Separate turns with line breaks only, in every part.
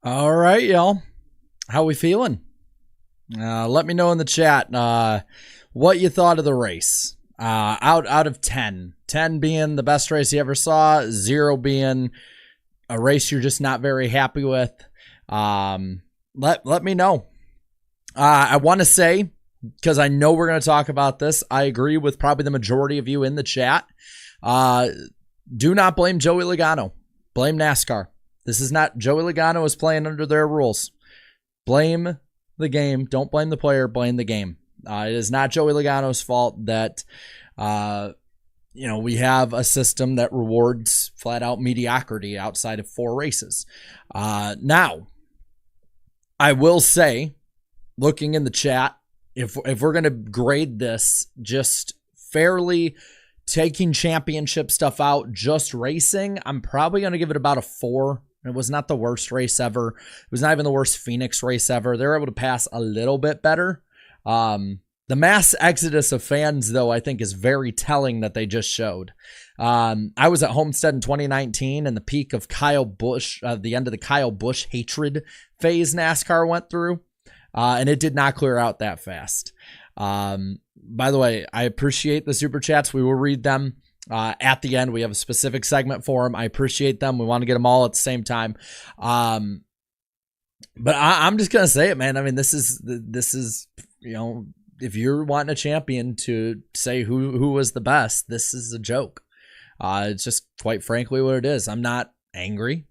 All right, y'all. How we feeling? Let me know in the chat what you thought of the race. Out of 10. 10 being the best race you ever saw, 0 being a race you're just not very happy with. Let me know. I want to say, because I know we're going to talk about this, I agree with probably the majority of you in the chat. Do not blame Joey Logano. Blame NASCAR. This is not Joey Logano is playing under their rules. Blame the game. Don't blame the player. Blame the game. It is not Joey Logano's fault that we have a system that rewards flat out mediocrity outside of 4 races. Now, I will say, looking in the chat, if we're going to grade this just fairly, taking championship stuff out, just racing, I'm probably going to give it about a 4. It was not the worst race ever. It was not even the worst Phoenix race ever. They were able to pass a little bit better. The mass exodus of fans, though, I think is very telling that they just showed. I was at Homestead in 2019 and the peak of Kyle Busch, the end of the Kyle Busch hatred phase NASCAR went through, and it did not clear out that fast. By the way, I appreciate the super chats. We will read them. At the end, we have a specific segment for them. I appreciate them. We want to get them all at the same time. But I'm just gonna say it, man. I mean, this is if you're wanting a champion to say who was the best, this is a joke. It's just quite frankly what it is. I'm not angry.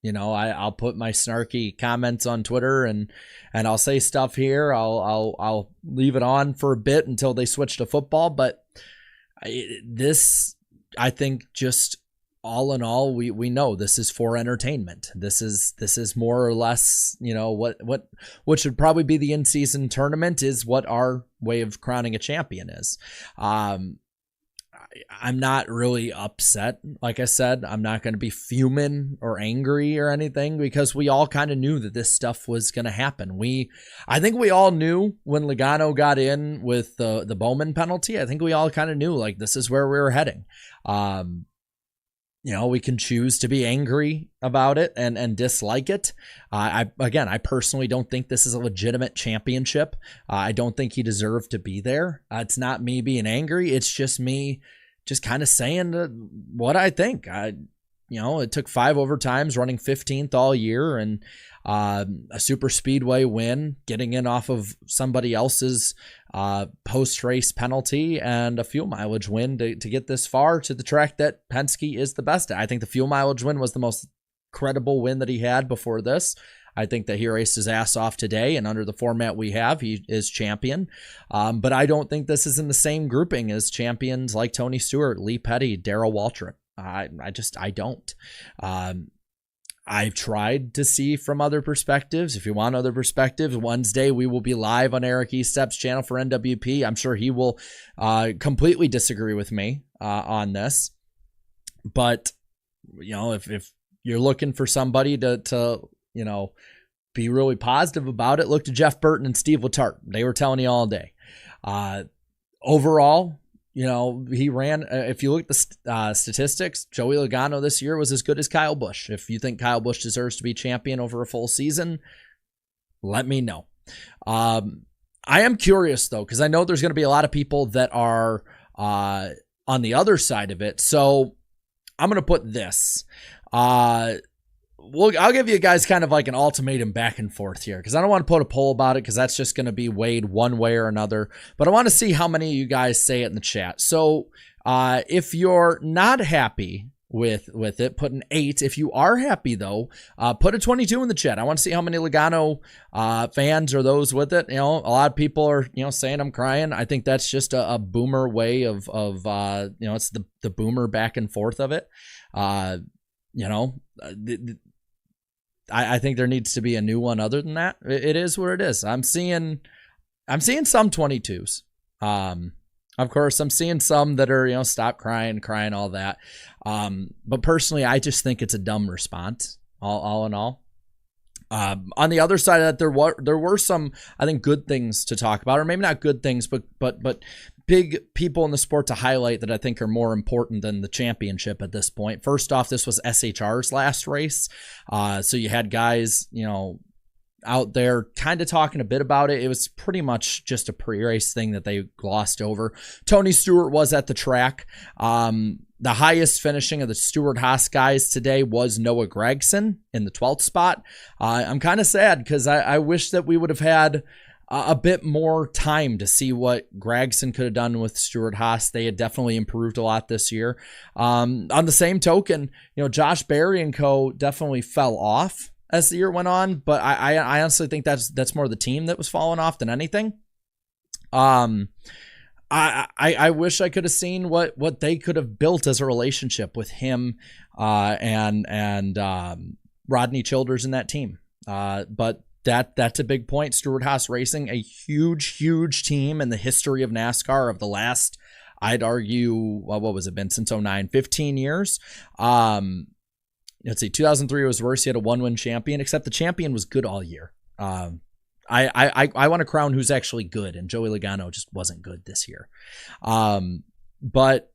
I'll put my snarky comments on Twitter and I'll say stuff here. I'll leave it on for a bit until they switch to football. But I think just all in all, we know this is for entertainment. This is more or less, what should probably be the in-season tournament is what our way of crowning a champion is. I'm not really upset. Like I said, I'm not going to be fuming or angry or anything because we all kind of knew that this stuff was going to happen. I think we all knew when Logano got in with the Bowman penalty. I think we all kind of knew like this is where we were heading. We can choose to be angry about it and dislike it. I personally don't think this is a legitimate championship. I don't think he deserved to be there. It's not me being angry. It's just me just kind of saying what I think. It took 5 overtimes, running 15th all year, and a super speedway win, getting in off of somebody else's post-race penalty, and a fuel mileage win to get this far to the track that Penske is the best at. I think the fuel mileage win was the most credible win that he had before this. I think that he raced his ass off today, and under the format we have, he is champion. But I don't think this is in the same grouping as champions like Tony Stewart, Lee Petty, Darrell Waltrip. I don't. I've tried to see from other perspectives. If you want other perspectives, Wednesday we will be live on Eric Estep's channel for NWP. I'm sure he will completely disagree with me on this. But, if you're looking for somebody to be really positive about it, look to Jeff Burton and Steve Letarte. They were telling you all day. Overall, he ran, if you look at the statistics, Joey Logano this year was as good as Kyle Busch. If you think Kyle Busch deserves to be champion over a full season, let me know. I am curious, though, because I know there's going to be a lot of people that are on the other side of it. So I'm going to put this. I'll give you guys kind of like an ultimatum back and forth here because I don't want to put a poll about it because that's just going to be weighed one way or another. But I want to see how many of you guys say it in the chat. So if you're not happy with it, put an 8. If you are happy, though, put a 22 in the chat. I want to see how many Logano fans are those with it. A lot of people are, saying I'm crying. I think that's just a boomer way of it's the boomer back and forth of it. I think there needs to be a new one other than that. It is what it is. I'm seeing some 22s. Of course, I'm seeing some that are, stop crying, all that. But personally, I just think it's a dumb response, all in all. On the other side of that, there were some, I think, good things to talk about, or maybe not good things, but big people in the sport to highlight that I think are more important than the championship at this point. First off, this was SHR's last race. So you had guys, out there kind of talking a bit about it. It was pretty much just a pre-race thing that they glossed over. Tony Stewart was at the track. The highest finishing of the Stewart-Haas guys today was Noah Gragson in the 12th spot. I'm kind of sad because I wish that we would have had a bit more time to see what Gragson could have done with Stewart-Haas. They had definitely improved a lot this year. On the same token, Josh Berry and co. definitely fell off as the year went on, but I honestly think that's more the team that was falling off than anything. I wish I could have seen what they could have built as a relationship with him and Rodney Childers in that team. But that's a big point. Stewart-Haas Racing, a huge team in the history of NASCAR of the last, I'd argue, what was it been since 2009, 15 years. Let's see, 2003 was worse. He had a 1-win champion, except the champion was good all year. I want to crown who's actually good, and Joey Logano just wasn't good this year. But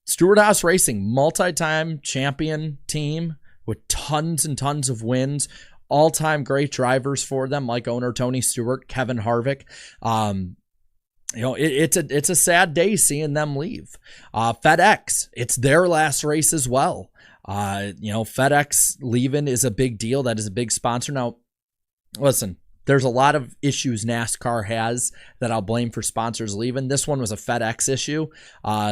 Stewart-Haas Racing, multi-time champion team with tons and tons of wins, all-time great drivers for them, like owner Tony Stewart, Kevin Harvick. It's a sad day seeing them leave. FedEx, it's their last race as well. FedEx leaving is a big deal. That is a big sponsor. Now, listen, there's a lot of issues NASCAR has that I'll blame for sponsors leaving. This one was a FedEx issue.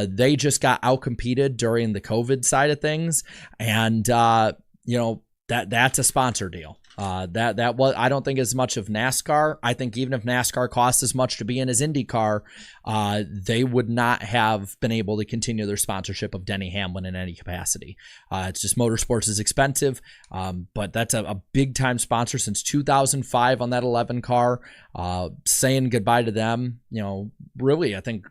They just got outcompeted during the COVID side of things. And, that's a sponsor deal. That was, I don't think as much of NASCAR. I think even if NASCAR costs as much to be in as IndyCar, they would not have been able to continue their sponsorship of Denny Hamlin in any capacity. It's just motorsports is expensive, but that's a big time sponsor since 2005 on that 11 car. Saying goodbye to them, really, I think,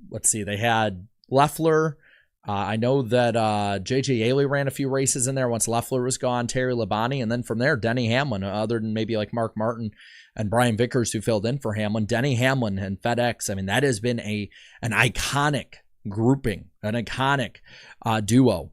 let's see, they had Loeffler. I know that J.J. Yaley ran a few races in there once Loeffler was gone, Terry Labonte, and then from there, Denny Hamlin, other than maybe like Mark Martin and Brian Vickers who filled in for Hamlin. Denny Hamlin and FedEx, I mean, that has been an iconic grouping, an iconic duo.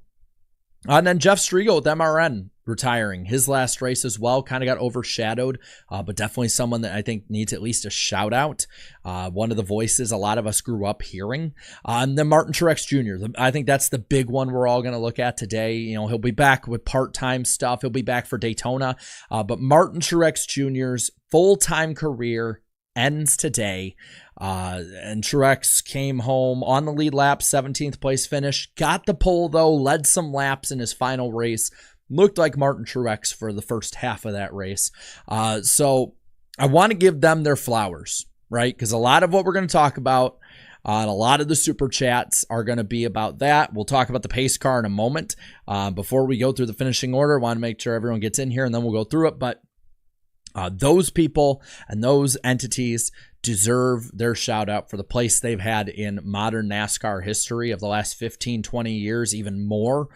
And then Jeff Strigo with MRN retiring. His last race as well kind of got overshadowed, but definitely someone that I think needs at least a shout out. One of the voices a lot of us grew up hearing. And then Martin Truex Jr. I think that's the big one we're all going to look at today. He'll be back with part-time stuff. He'll be back for Daytona. But Martin Truex Jr.'s full-time career ends today. And Truex came home on the lead lap, 17th place finish. Got the pole, though, led some laps in his final race. Looked like Martin Truex for the first half of that race. So I want to give them their flowers, right? Because a lot of what we're going to talk about, and a lot of the super chats are going to be about that. We'll talk about the pace car in a moment. Before we go through the finishing order, I want to make sure everyone gets in here, and then we'll go through it. But those people and those entities deserve their shout out for the place they've had in modern NASCAR history of the last 15, 20 years, even more.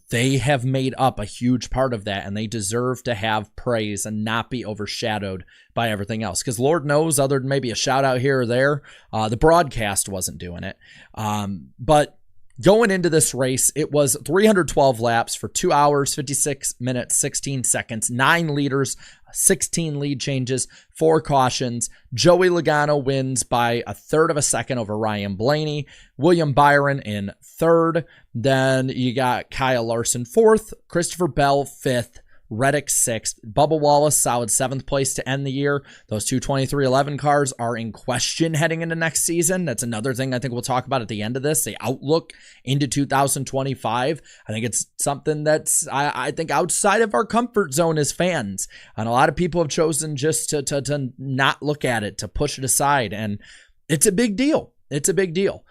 They have made up a huge part of that, and they deserve to have praise and not be overshadowed by everything else. Because Lord knows, other than maybe a shout out here or there, the broadcast wasn't doing it. But going into this race, it was 312 laps for 2 hours, 56 minutes, 16 seconds, 9 leaders, 16 lead changes, 4 cautions. Joey Logano wins by 1/3 of a second over Ryan Blaney. William Byron in 3rd. Then you got Kyle Larson 4th, Christopher Bell 5th, Reddick 6th. Bubba Wallace, solid 7th place to end the year. Those two 2311 cars are in question heading into next season. That's another thing I think we'll talk about at the end of this, the outlook into 2025. I think it's something that's, I think, outside of our comfort zone as fans. And a lot of people have chosen just to not look at it, to push it aside. And it's a big deal. It's a big deal.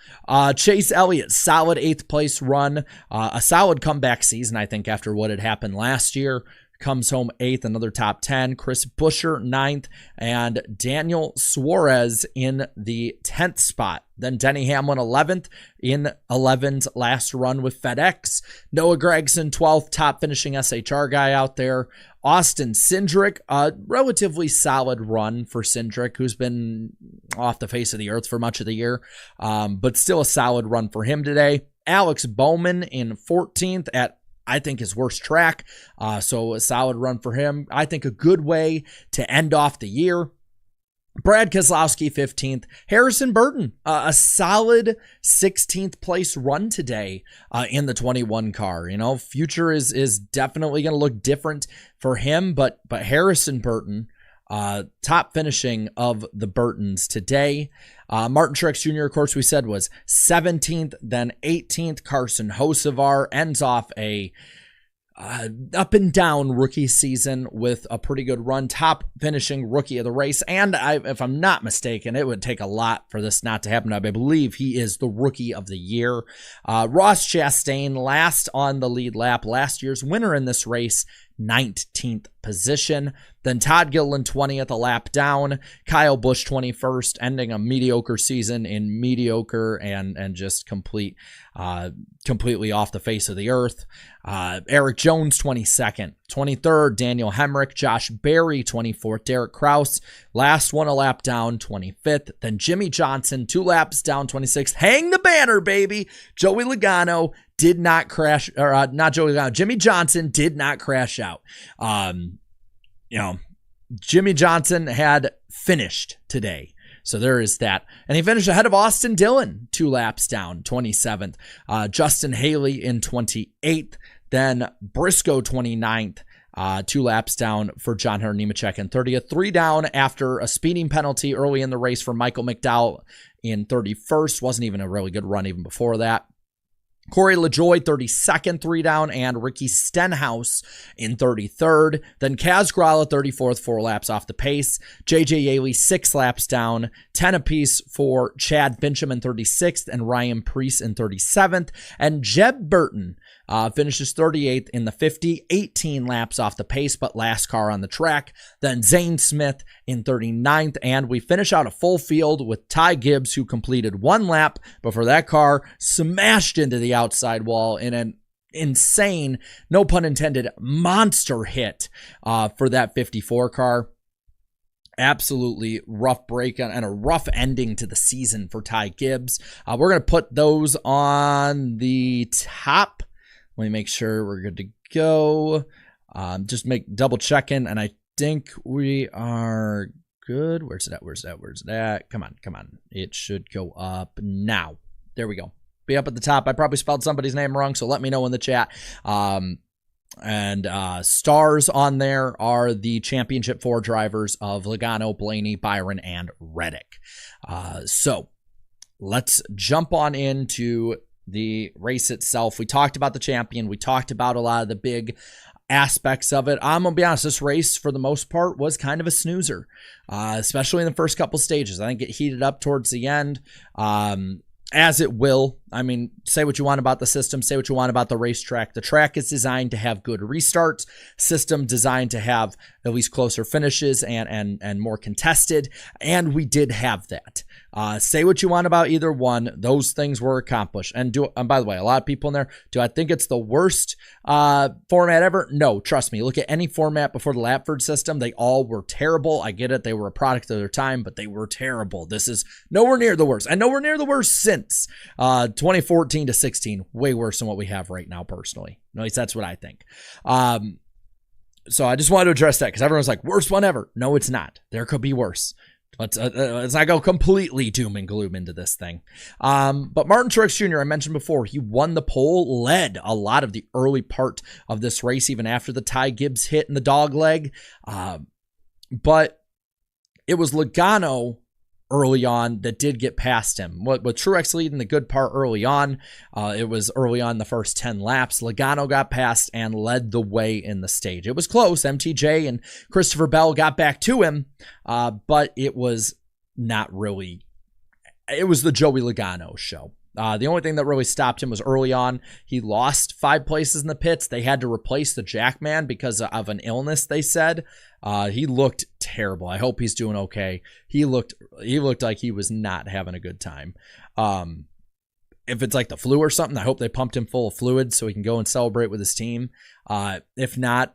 Chase Elliott, solid 8th place run. A solid comeback season, I think, after what had happened last year. Comes home 8th, another top 10. Chris Buescher 9th, and Daniel Suarez in the 10th spot. Then Denny Hamlin 11th in 11's last run with FedEx. Noah Gragson 12th, top finishing SHR guy out there. Austin Cindric, a relatively solid run for Cindric, who's been off the face of the earth for much of the year, but still a solid run for him today. Alex Bowman in 14th at, I think, his worst track, so a solid run for him. I think a good way to end off the year. Brad Keselowski, 15th. Harrison Burton, a solid 16th place run today in the 21 car. You know, future is definitely going to look different for him, but Harrison Burton, top finishing of the Burtons today. Martin Truex Jr., of course, we said was 17th, then 18th. Carson Hocevar ends off a up and down rookie season with a pretty good run, top finishing rookie of the race. And if I'm not mistaken, it would take a lot for this not to happen. I believe he is the rookie of the year. Ross Chastain last on the lead lap, last year's winner in this race, 19th position. Then Todd Gilliland 20th, a lap down. Kyle Busch 21st, ending a mediocre season in mediocre and just completely off the face of the earth. Eric Jones 22nd. 23rd, Daniel Hemrick. Josh Berry 24th. Derek Kraus, last one a lap down, 25th. Then Jimmy Johnson, 2 laps down, 26th. Hang the banner, baby. Joey Logano did not crash, or not Joey Logano. Jimmy Johnson did not crash out. You know, Jimmy Johnson had finished today. So there is that. And he finished ahead of Austin Dillon, 2 laps down, 27th. Justin Haley in 28th. Then Briscoe 29th. 2 laps down for John Hunter Nemechek in 30th. 3 down after a speeding penalty early in the race for Michael McDowell in 31st. Wasn't even a really good run even before that. Corey LaJoie, 32nd, 3 down, and Ricky Stenhouse in 33rd. Then Kaz Grala, 34th, 4 laps off the pace. JJ Yaley, 6 laps down, 10 apiece for Chad Fincham in 36th and Ryan Preece in 37th. And Jeb Burton finishes 38th in the 50, 18 laps off the pace, but last car on the track. Then Zane Smith in 39th, and we finish out a full field with Ty Gibbs, who completed 1 lap before that car smashed into the outside wall in an insane, no pun intended, monster hit for that 54 car. Absolutely rough break and a rough ending to the season for Ty Gibbs. We're going to put those on the top. Let me make sure we're good to go. Just double checking, and I think we are good. Where's it at? Come on. It should go up now. There we go. Be up at the top. I probably spelled somebody's name wrong, so let me know in the chat. And stars on there are the Championship 4 drivers of Logano, Blaney, Byron, and Reddick. So let's jump on into the race itself. We talked about the champion. We talked about a lot of the big aspects of it. I'm going to be honest, this race, for the most part, was kind of a snoozer, especially in the first couple stages. I think it heated up towards the end, as it will. I mean, say what you want about the system, say what you want about the racetrack. The track is designed to have good restarts, system designed to have at least closer finishes and more contested, and we did have that. Say what you want about either one. Those things were accomplished. And by the way, a lot of people in there, do I think it's the worst format ever? No, trust me. Look at any format before the Lapford system. They all were terrible. I get it. They were a product of their time, but they were terrible. This is nowhere near the worst, and nowhere near the worst since 2014 to 16. Way worse than what we have right now, personally. At least that's what I think. So I just wanted to address that because everyone's like, worst one ever. No, it's not. There could be worse. Let's not go completely doom and gloom into this thing. But Martin Truex Jr., I mentioned before, he won the pole, led a lot of the early part of this race, even after the Ty Gibbs hit in the dog leg. But it was Logano early on that did get past him. With Truex leading the good part early on, it was early on the first 10 laps. Logano got past and led the way in the stage. It was close. MTJ and Christopher Bell got back to him, but it was not really. It was the Joey Logano show. The only thing that really stopped him was early on. He lost 5 places in the pits. They had to replace the Jackman because of an illness, they said. He looked terrible. I hope he's doing okay. He looked like he was not having a good time. If it's like the flu or something, I hope they pumped him full of fluid so he can go and celebrate with his team. If not,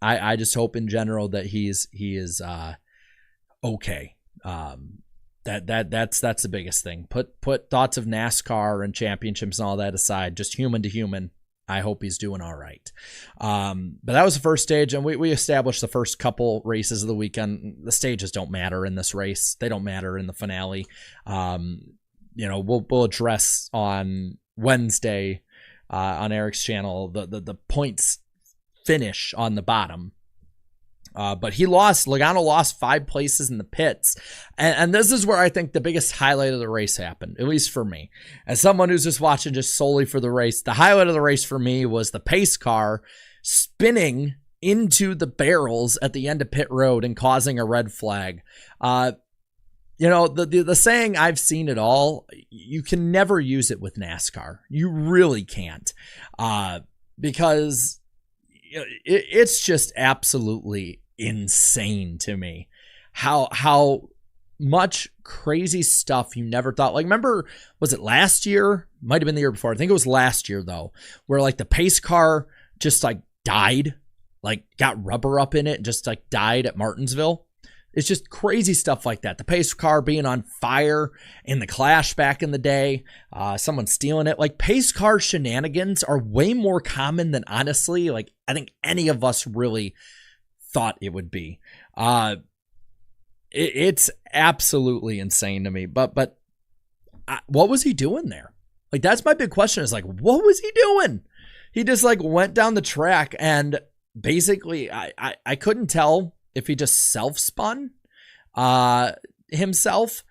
I just hope in general that he is okay. That's the biggest thing. Put thoughts of NASCAR and championships and all that aside, just human to human. I hope he's doing all right. But that was the first stage, and we established the first couple races of the weekend. The stages don't matter in this race. They don't matter in the finale. We'll address on Wednesday on Eric's channel the points finish on the bottom. But Logano lost 5 places in the pits. And this is where I think the biggest highlight of the race happened, at least for me. As someone who's just watching just solely for the race, the highlight of the race for me was the pace car spinning into the barrels at the end of pit road and causing a red flag. The saying, I've seen it all, you can never use it with NASCAR. You really can't. Because it's just absolutely insane to me how much crazy stuff you never thought. Like, remember, was it last year? Might have been the year before. I think it was last year though, where like the pace car just like died, like got rubber up in it and just like died at Martinsville. It's just crazy stuff like that. The pace car being on fire in the Clash back in the day, someone stealing it. Like, pace car shenanigans are way more common than, honestly, like, I think any of us really thought it would be. It's absolutely insane to me. But what was he doing there? Like, that's my big question, is like, what was he doing? He just like went down the track, and basically I couldn't tell if he just self-spun himself,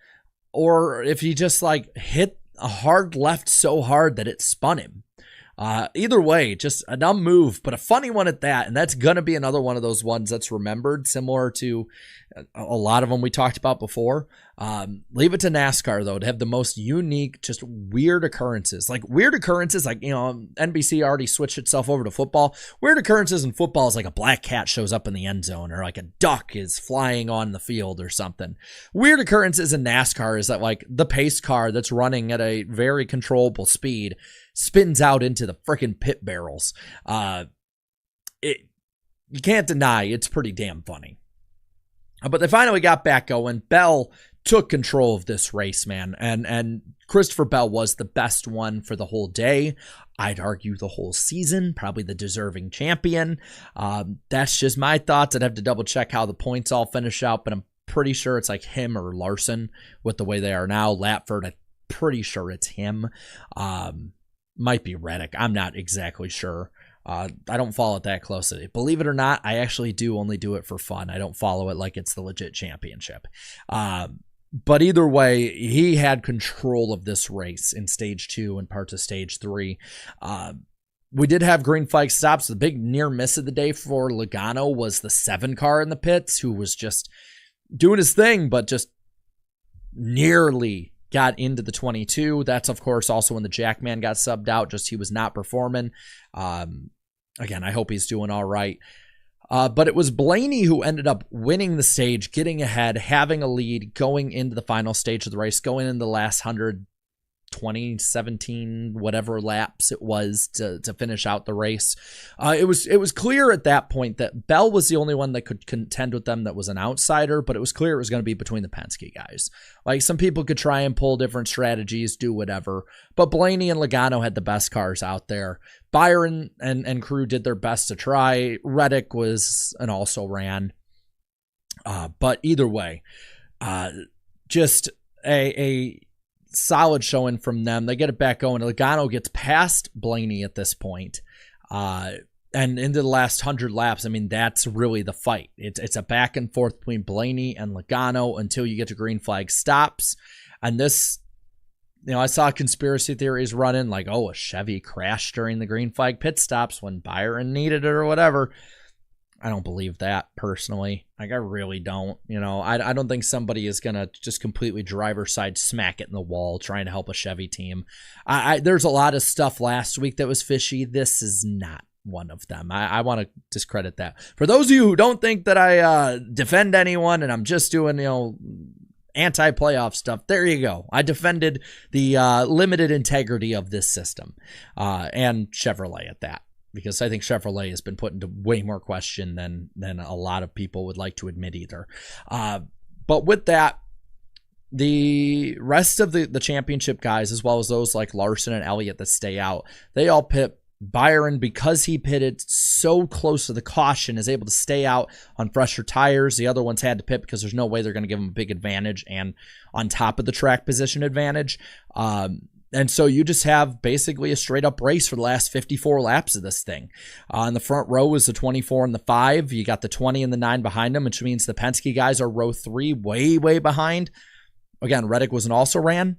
or if he just like hit a hard left so hard that it spun him. Either way, just a dumb move, but a funny one at that. And that's going to be another one of those ones that's remembered, similar to a lot of them we talked about before. Leave it to NASCAR, though, to have the most unique, just weird occurrences. Like, weird occurrences, like, NBC already switched itself over to football. Weird occurrences in football is like a black cat shows up in the end zone, or like a duck is flying on the field or something. Weird occurrences in NASCAR is that, like, the pace car that's running at a very controllable speed spins out into the freaking pit barrels. You can't deny it's pretty damn funny. But they finally got back going. Bell took control of this race, man. And Christopher Bell was the best one for the whole day. I'd argue the whole season, probably the deserving champion. That's just my thoughts. I'd have to double check how the points all finish out, but I'm pretty sure it's like him or Larson with the way they are now. Latford, I'm pretty sure it's him. Might be Reddick. I'm not exactly sure. I don't follow it that closely. Believe it or not, I actually do only do it for fun. I don't follow it like it's the legit championship. But either way, he had control of this race in stage 2 and parts of stage 3. We did have green flag stops. The big near miss of the day for Logano was the 7 car in the pits, who was just doing his thing, but just nearly got into the 22. That's, of course, also when the Jackman got subbed out. Just he was not performing. Again, I hope he's doing all right. But it was Blaney who ended up winning the stage, getting ahead, having a lead, going into the final stage of the race, going in the last 120, 17, whatever laps it was to finish out the race. It was clear at that point that Bell was the only one that could contend with them that was an outsider, but it was clear it was going to be between the Penske guys. Like, some people could try and pull different strategies, do whatever, but Blaney and Logano had the best cars out there. Byron and crew did their best to try. Reddick was and also ran. But either way, just a solid showing from them. They get it back going. Logano gets past Blaney at this point. And into the last 100 laps, I mean, that's really the fight. It's a back and forth between Blaney and Logano until you get to green flag stops. And this, I saw conspiracy theories running like, oh, a Chevy crashed during the green flag pit stops when Byron needed it or whatever. I don't believe that personally. Like, I really don't. I don't think somebody is going to just completely driver's side smack it in the wall trying to help a Chevy team. There's a lot of stuff last week that was fishy. This is not one of them. I want to discredit that. For those of you who don't think that I defend anyone and I'm just doing, anti-playoff stuff, there you go. I defended the limited integrity of this system and Chevrolet at that, because I think Chevrolet has been put into way more question than a lot of people would like to admit either. But with that, the rest of the championship guys, as well as those like Larson and Elliott that stay out, they all pit. Byron, because he pitted so close to the caution, is able to stay out on fresher tires. The other ones had to pit because there's no way they're going to give him a big advantage and on top of the track position advantage. And so you just have basically a straight up race for the last 54 laps of this thing. In the front row is the 24 and the 5. You got the 20 and the 9 behind them, which means the Penske guys are row 3, way, way behind. Again, Reddick was an also ran.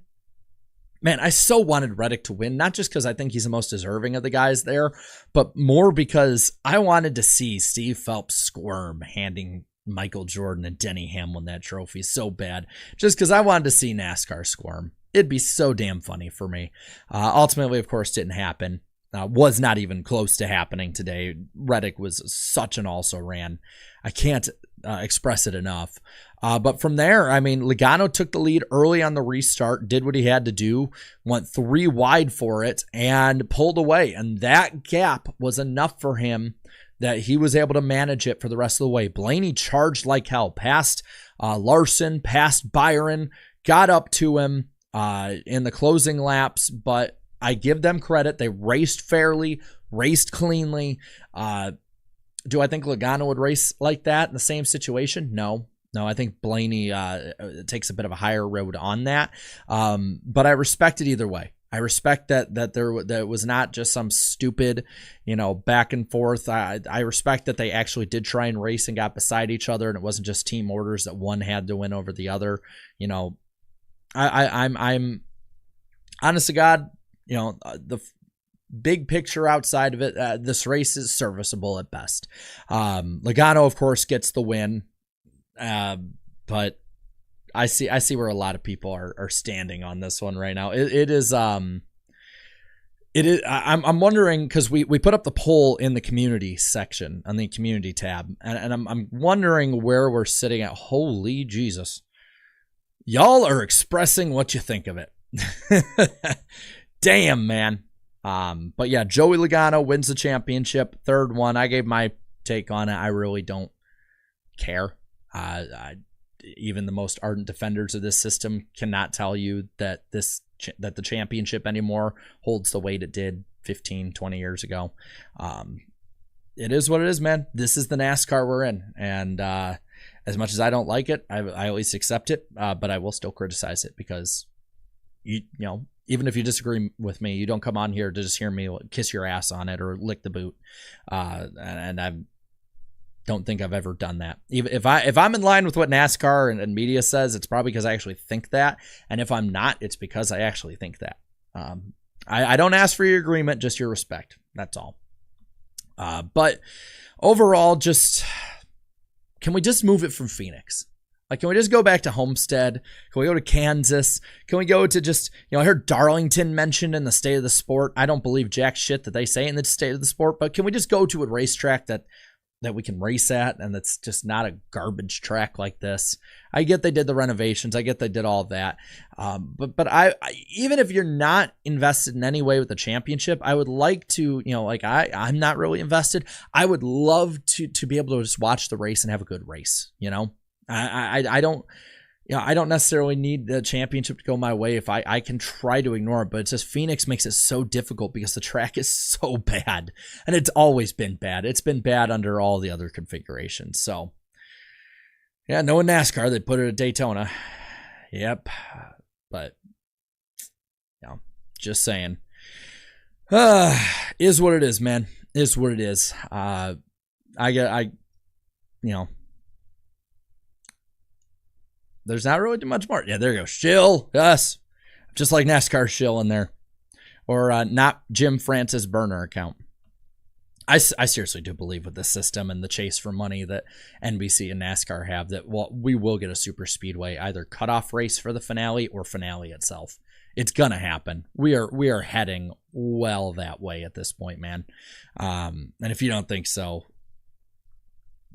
Man, I so wanted Reddick to win, not just because I think he's the most deserving of the guys there, but more because I wanted to see Steve Phelps squirm handing Michael Jordan and Denny Hamlin that trophy so bad, just because I wanted to see NASCAR squirm. It'd be so damn funny for me. Ultimately, of course, didn't happen. Was not even close to happening today. Reddick was such an also-ran. I can't express it enough. But from there, I mean, Logano took the lead early on the restart, did what he had to do, went 3 wide for it, and pulled away. And that gap was enough for him that he was able to manage it for the rest of the way. Blaney charged like hell, past Larson, past Byron, got up to him in the closing laps, but I give them credit. They raced fairly, raced cleanly. Do I think Logano would race like that in the same situation? No, I think Blaney takes a bit of a higher road on that. But I respect it either way. I respect that there was not just some stupid, back and forth. I respect that they actually did try and race and got beside each other, and it wasn't just team orders that one had to win over the other. I'm honest to God, the big picture outside of it, this race is serviceable at best. Logano, of course, gets the win, but I see where a lot of people are standing on this one right now. It is. I'm wondering, because we put up the poll in the community section on the community tab, and I'm wondering where we're sitting at. Holy Jesus, y'all are expressing what you think of it. Damn, man. But yeah, Joey Logano wins the championship, third one. I gave my take on it. I really don't care. Even the most ardent defenders of this system cannot tell you that that the championship anymore holds the weight it did 15, 20 years ago. It is what it is, man. This is the NASCAR we're in. And as much as I don't like it, I at least accept it, but I will still criticize it because, even if you disagree with me, you don't come on here to just hear me kiss your ass on it or lick the boot. And I don't think I've ever done that. Even if I'm in line with what NASCAR and media says, it's probably because I actually think that. And if I'm not, it's because I actually think that. I don't ask for your agreement, just your respect. That's all. But overall, can we just move it from Phoenix? Like, can we just go back to Homestead? Can we go to Kansas? Can we go to just, I heard Darlington mentioned in the state of the sport. I don't believe jack shit that they say in the state of the sport, but can we just go to a racetrack that we can race at and that's just not a garbage track like this? I get they did the renovations. I get they did all of that. But I even if you're not invested in any way with the championship, I would like to, I'm not really invested. I would love to be able to just watch the race and have a good race, I don't necessarily need the championship to go my way if I can try to ignore it, but it's just Phoenix makes it so difficult because the track is so bad, and it's always been bad. It's been bad under all the other configurations. So, yeah, knowing NASCAR, they put it at Daytona. Yep, but just saying, is what it is, man. Is what it is. There's not really too much more. Yeah, there you go. Shill. Yes. Just like NASCAR shill in there. Or not Jim Francis burner account. I seriously do believe with this system and the chase for money that NBC and NASCAR have that we will get a super speedway, either cutoff race for the finale or finale itself. It's going to happen. We are heading well that way at this point, man. And if you don't think so,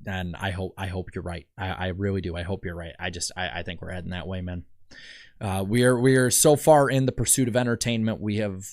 and I hope you're right. I really do. I hope you're right. I think we're heading that way, man. We are so far in the pursuit of entertainment. We have,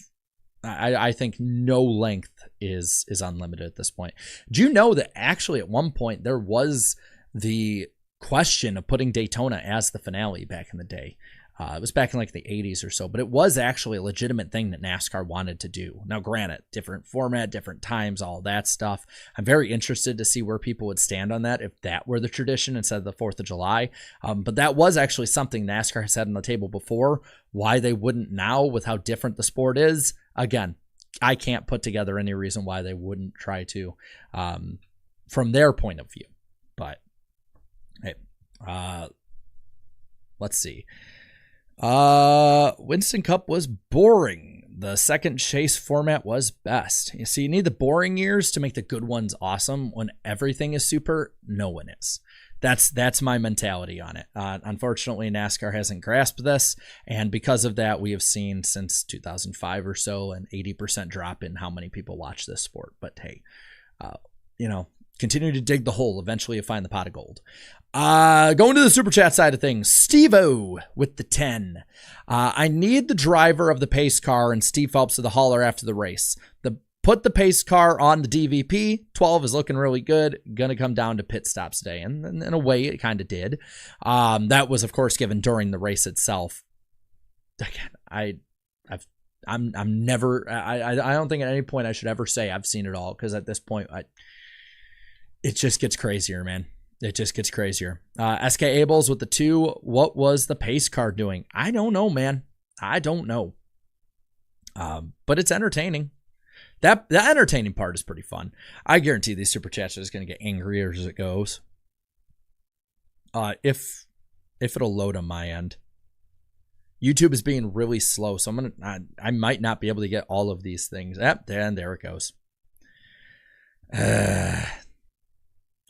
I think no length is unlimited at this point. Do you know that actually at one point there was the question of putting Daytona as the finale back in the day. It was back in like the 80s or so, but it was actually a legitimate thing that NASCAR wanted to do. Now, granted, different format, different times, all that stuff. I'm very interested to see where people would stand on that if that were the tradition instead of the 4th of July. But that was actually something NASCAR has had on the table before. Why they wouldn't now with how different the sport is, again, I can't put together any reason why they wouldn't try to from their point of view. But, hey, let's see. Winston Cup was boring. The second chase format was best. You see, you need the boring years to make the good ones awesome. When everything is super, no one is. That's my mentality on it. Unfortunately, NASCAR hasn't grasped this, and because of that, we have seen since 2005 or so an 80% drop in how many people watch this sport. But hey, continue to dig the hole. Eventually, you find the pot of gold. Going to the super chat side of things, Steve-O with the 10. I need the driver of the pace car and Steve Phelps of the hauler after the race. Put the pace car on the DVP. 12 is looking really good. Gonna come down to pit stops today, and in a way, it kind of did. That was, of course, given during the race itself. Again, I'm never. I don't think at any point I should ever say I've seen it all, because at this point, it just gets crazier, man. It just gets crazier. SK Abels with the 2. What was the pace car doing? I don't know, man. I don't know. But it's entertaining. The entertaining part is pretty fun. I guarantee these super chats are just going to get angrier as it goes. If it'll load on my end. YouTube is being really slow, so I might not be able to get all of these things. Yep, there it goes.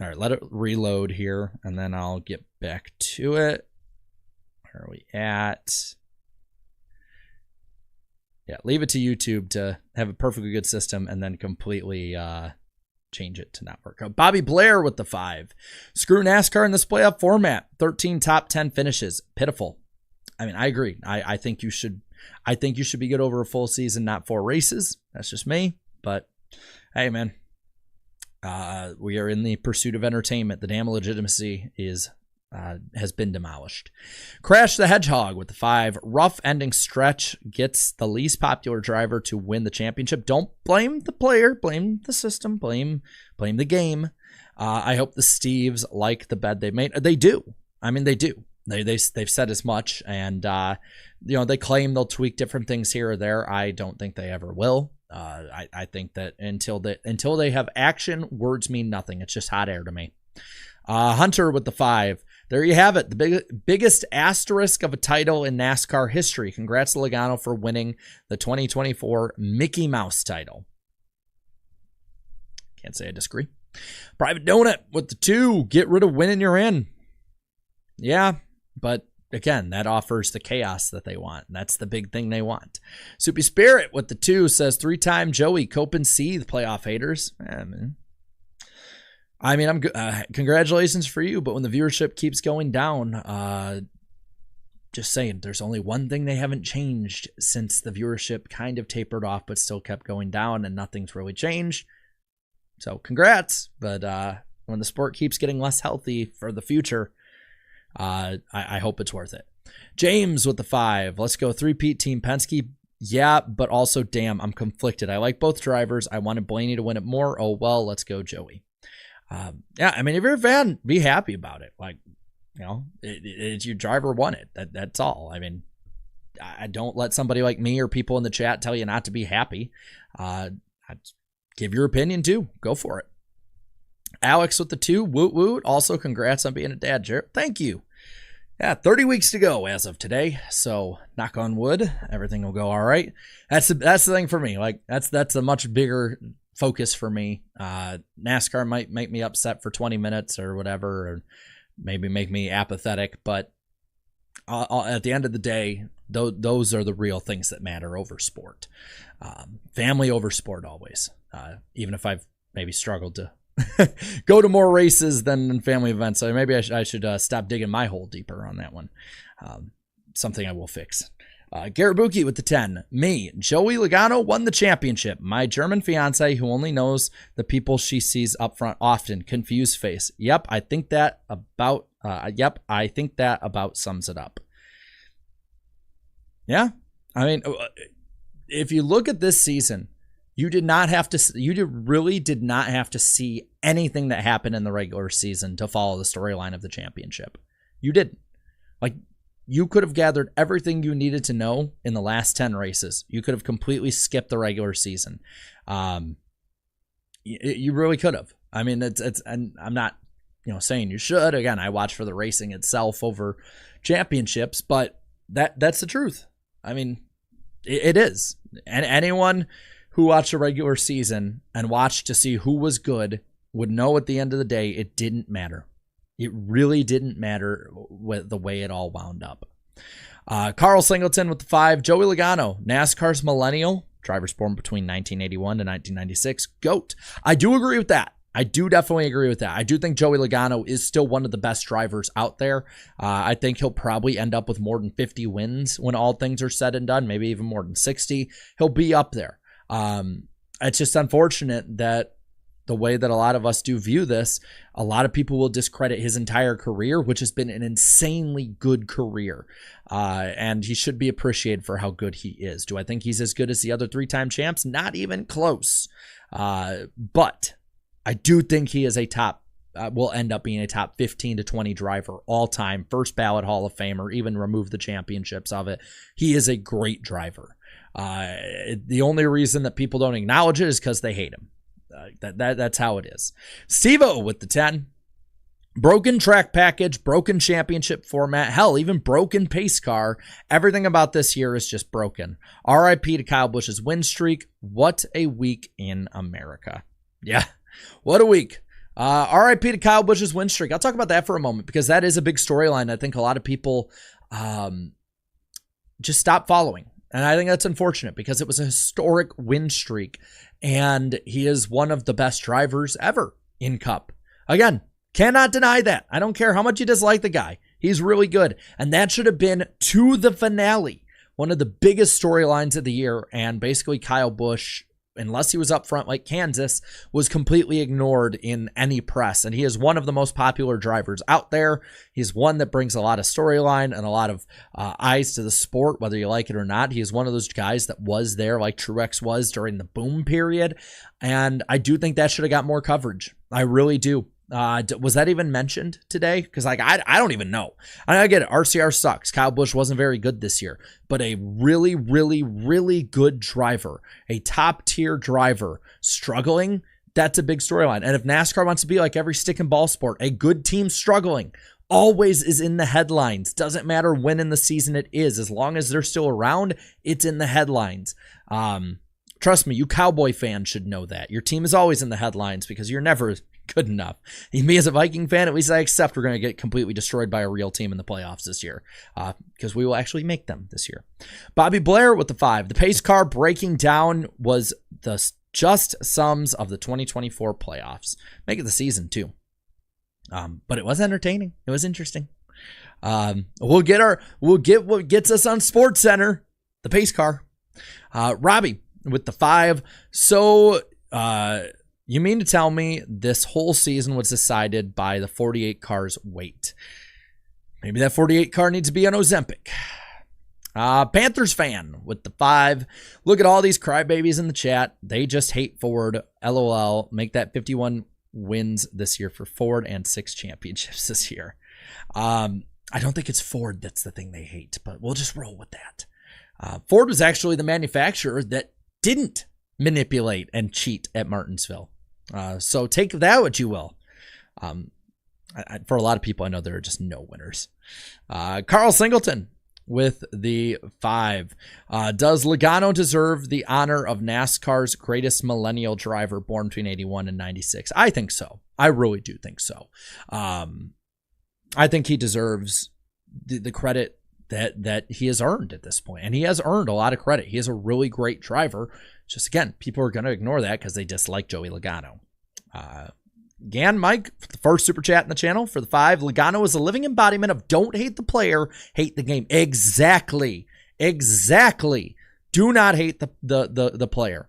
All right, let it reload here, and then I'll get back to it. Where are we at? Yeah, leave it to YouTube to have a perfectly good system and then completely change it to not work. Bobby Blair with the 5. Screw NASCAR in this playoff format. 13 top 10 finishes. Pitiful. I mean, I agree. I think you should be good over a full season, not 4 races. That's just me. But hey, man. We are in the pursuit of entertainment. The damn legitimacy has been demolished. Crash the Hedgehog with the 5. Rough ending stretch gets the least popular driver to win the championship. Don't blame the player. Blame the system. Blame the game. I hope the Steves like the bed they made. They do. I mean, they do. They've said as much, and they claim they'll tweak different things here or there. I don't think they ever will. I think that until they have action, words mean nothing. It's just hot air to me. Hunter with the 5. There you have it. The biggest asterisk of a title in NASCAR history. Congrats to Logano for winning the 2024 Mickey Mouse title. Can't say I disagree. Private Donut with the 2. Get rid of winning you're in. Yeah, but again, that offers the chaos that they want. And that's the big thing they want. Soupy Spirit with the 2 says 3-time Joey, cope and seethe, playoff haters. I mean, I'm good. Congratulations for you, but when the viewership keeps going down, just saying, there's only one thing they haven't changed since the viewership kind of tapered off, but still kept going down, and nothing's really changed. So congrats, but when the sport keeps getting less healthy for the future, I hope it's worth it. James with the 5. Let's go 3-peat Team Penske. Yeah, but also, damn, I'm conflicted. I like both drivers. I wanted Blaney to win it more. Oh, well, let's go Joey. Yeah, I mean, if you're a fan, be happy about it. Like, it's your driver won it. That's all. I mean, I don't let somebody like me or people in the chat tell you not to be happy. Give your opinion too. Go for it. Alex with the 2. Woot woot. Also, congrats on being a dad, Jared. Thank you. Yeah, 30 weeks to go as of today. So, knock on wood, everything will go all right. That's the thing for me. Like, that's a much bigger focus for me. NASCAR might make me upset for 20 minutes or whatever, or maybe make me apathetic, but at the end of the day, those are the real things that matter over sport. Family over sport always. Even if I've maybe struggled to go to more races than family events, so maybe I should stop digging my hole deeper on that one. Something I will fix. Garabuki with the 10. Me, Joey Logano won the championship. My German fiance who only knows the people she sees up front often. Confused face. Yep, I think that about sums it up. Yeah. I mean, if you look at this season, you really did not have to see anything that happened in the regular season to follow the storyline of the championship. You didn't. Like, you could have gathered everything you needed to know in the last 10 races. You could have completely skipped the regular season. You really could have. I mean, and I'm not, saying you should. Again, I watch for the racing itself over championships, but that's the truth. I mean, it is. And anyone who watched a regular season and watched to see who was good would know at the end of the day, it didn't matter. It really didn't matter with the way it all wound up. Carl Singleton with the 5. Joey Logano, NASCAR's millennial, drivers born between 1981 to 1996. GOAT. I do agree with that. I do definitely agree with that. I do think Joey Logano is still one of the best drivers out there. I think he'll probably end up with more than 50 wins when all things are said and done, maybe even more than 60. He'll be up there. It's just unfortunate that the way that a lot of us do view this, a lot of people will discredit his entire career, which has been an insanely good career. And he should be appreciated for how good he is. Do I think he's as good as the other 3-time champs? Not even close. But I do think he is will end up being a top 15 to 20 driver all time, first ballot Hall of Famer, even remove the championships of it. He is a great driver. The only reason that people don't acknowledge it is because they hate him. That's how it is. Steve-O with the 10. Broken track package, broken championship format, hell, even broken pace car. Everything about this year is just broken. RIP to Kyle Busch's win streak. What a week in America. Yeah, what a week. RIP to Kyle Busch's win streak. I'll talk about that for a moment because that is a big storyline. I think a lot of people just stop following. And I think that's unfortunate because it was a historic win streak. And he is one of the best drivers ever in Cup. Again, cannot deny that. I don't care how much you dislike the guy. He's really good. And that should have been to the finale. One of the biggest storylines of the year. And basically Kyle Busch, unless he was up front like Kansas, was completely ignored in any press. And he is one of the most popular drivers out there. He's one that brings a lot of storyline and a lot of eyes to the sport, whether you like it or not. He is one of those guys that was there like Truex was during the boom period. And I do think that should have got more coverage. I really do. Was that even mentioned today? Because I don't even know. I get it. RCR sucks. Kyle Busch wasn't very good this year, but a really, really, really good driver, a top tier driver struggling, that's a big storyline. And if NASCAR wants to be like every stick and ball sport, a good team struggling always is in the headlines. Doesn't matter when in the season it is. As long as they're still around, it's in the headlines. Trust me, you Cowboy fans should know that. Your team is always in the headlines because you're never good enough. Me as a Viking fan, at least I accept we're going to get completely destroyed by a real team in the playoffs this year because we will actually make them this year. Bobby Blair with the 5. The pace car breaking down was the just sums of the 2024 playoffs. Make it the season too. But it was entertaining. It was interesting. We'll get what gets us on Sports Center, the pace car. Robbie with the 5. So, you mean to tell me this whole season was decided by the 48 car's weight? Maybe that 48 car needs to be on Ozempic. Panthers fan with the 5. Look at all these crybabies in the chat. They just hate Ford. LOL. Make that 51 wins this year for Ford and 6 championships this year. I don't think it's Ford that's the thing they hate, but we'll just roll with that. Ford was actually the manufacturer that didn't manipulate and cheat at Martinsville. So take that what you will. For a lot of people, I know there are just no winners. Carl Singleton with the 5. Does Logano deserve the honor of NASCAR's greatest millennial driver born between 81 and 96? I think so. I really do think so. I think he deserves the credit that he has earned at this point. And he has earned a lot of credit. He is a really great driver. Just again, people are going to ignore that because they dislike Joey Logano. Gan Mike, the first super chat in the channel for the 5. Logano is a living embodiment of don't hate the player, hate the game. Exactly. Exactly. Do not hate the player.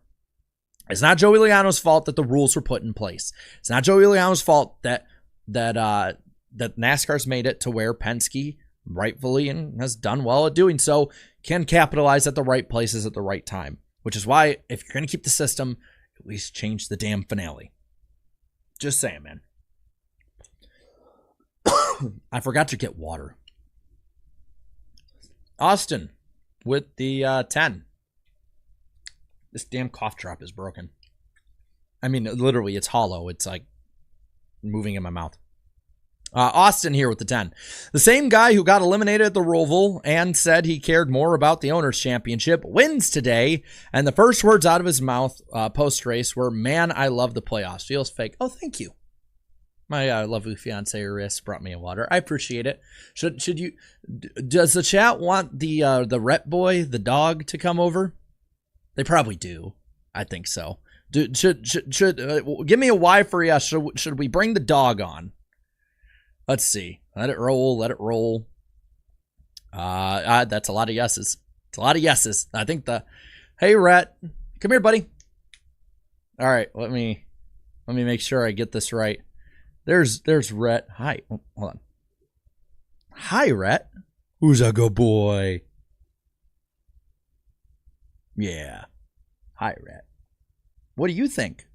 It's not Joey Logano's fault that the rules were put in place. It's not Joey Logano's fault that NASCAR's made it to where Penske rightfully and has done well at doing so can capitalize at the right places at the right time. Which is why, if you're going to keep the system, at least change the damn finale. Just saying, man. I forgot to get water. Austin with the 10. This damn cough drop is broken. I mean, literally, it's hollow. It's like moving in my mouth. Austin here with the 10. The same guy who got eliminated at the Roval and said he cared more about the Owners' Championship wins today. And the first words out of his mouth post-race were, "Man, I love the playoffs. Feels fake." Oh, thank you. My lovely fiance Iris brought me a water. I appreciate it. Should you? Does the chat want the rep boy, the dog, to come over? They probably do. I think so. Should give me a Y for yes. Should we bring the dog on? Let's see. Let it roll. Let it roll. That's a lot of yeses. It's a lot of yeses. I think hey Rhett, come here, buddy. All right, let me make sure I get this right. There's Rhett. Hi. Oh, hold on. Hi, Rhett. Who's a good boy? Yeah. Hi, Rhett. What do you think?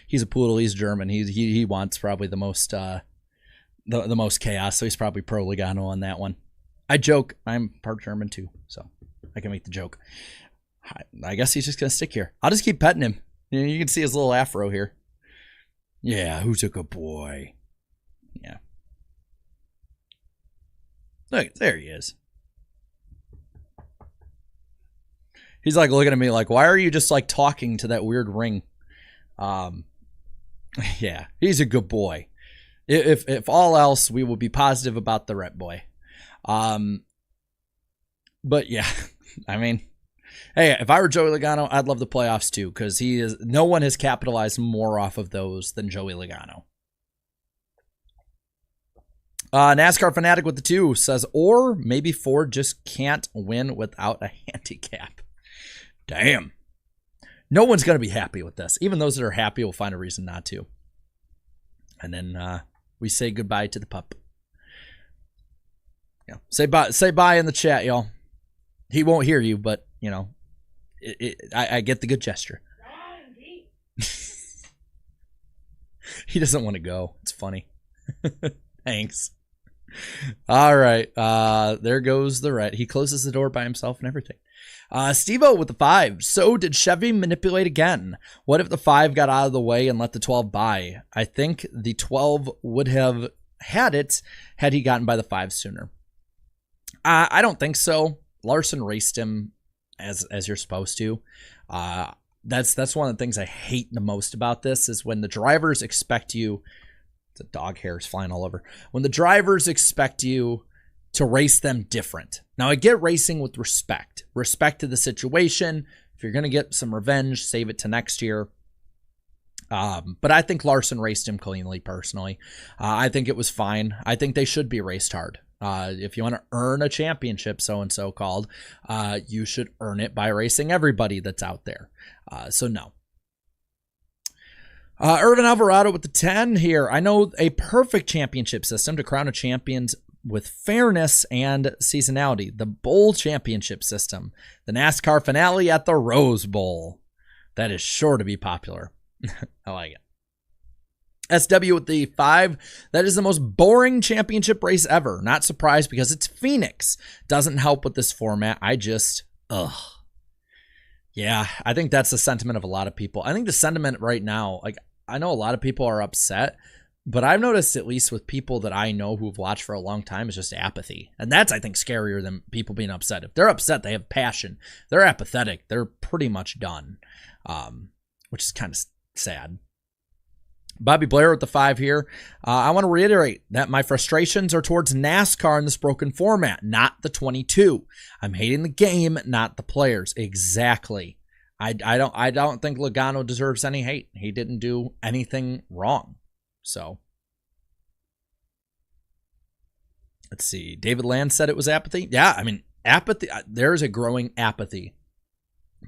He's a poodle. He's German. He wants probably the most the most chaos. So he's probably pro Logano on that one. I joke. I'm part German too, so I can make the joke. I guess he's just gonna stick here. I'll just keep petting him. You can see his little afro here. Yeah, who's a good boy? Yeah. Look, there he is. He's like looking at me like, why are you just like talking to that weird ring? Yeah, he's a good boy. If all else, we will be positive about the rep boy. But yeah, I mean, hey, if I were Joey Logano, I'd love the playoffs too, because no one has capitalized more off of those than Joey Logano. NASCAR Fanatic with the 2 says, or maybe Ford just can't win without a handicap. Damn. No one's going to be happy with this. Even those that are happy will find a reason not to. And then we say goodbye to the pup. Yeah, say bye in the chat, y'all. He won't hear you, but, you know, I get the good gesture. He doesn't want to go. It's funny. Thanks. All right. There goes the red. He closes the door by himself and everything. Steve-O with the 5. So did Chevy manipulate again? What if the 5 got out of the way and let the 12 by? I think the 12 would have had it had he gotten by the 5 sooner. I don't think so. Larson raced him as you're supposed to. That's one of the things I hate the most about this is when the drivers expect you. The dog hair is flying all over. When the drivers expect you to race them different. Now, I get racing with respect. Respect to the situation. If you're going to get some revenge, save it to next year. But I think Larson raced him cleanly, personally. I think it was fine. I think they should be raced hard. If you want to earn a championship, so-and-so called, you should earn it by racing everybody that's out there. So no. Irvin Alvarado with the 10 here. I know a perfect championship system to crown a champions with fairness and seasonality. The Bowl championship system. The NASCAR finale at the Rose Bowl. That is sure to be popular. I like it. SW with the 5. That is the most boring championship race ever. Not surprised because it's Phoenix. Doesn't help with this format. Yeah, I think that's the sentiment of a lot of people. I think the sentiment right now, like, I know a lot of people are upset, but I've noticed, at least with people that I know who've watched for a long time, is just apathy. And that's, I think, scarier than people being upset. If they're upset, they have passion. They're apathetic. They're pretty much done, which is kind of sad. Bobby Blair with the 5 here. I want to reiterate that my frustrations are towards NASCAR in this broken format, not the 22. I'm hating the game, not the players. Exactly. I don't think Logano deserves any hate. He didn't do anything wrong. So Let's see. David Land said it was apathy. Yeah, I mean, apathy. There's a growing apathy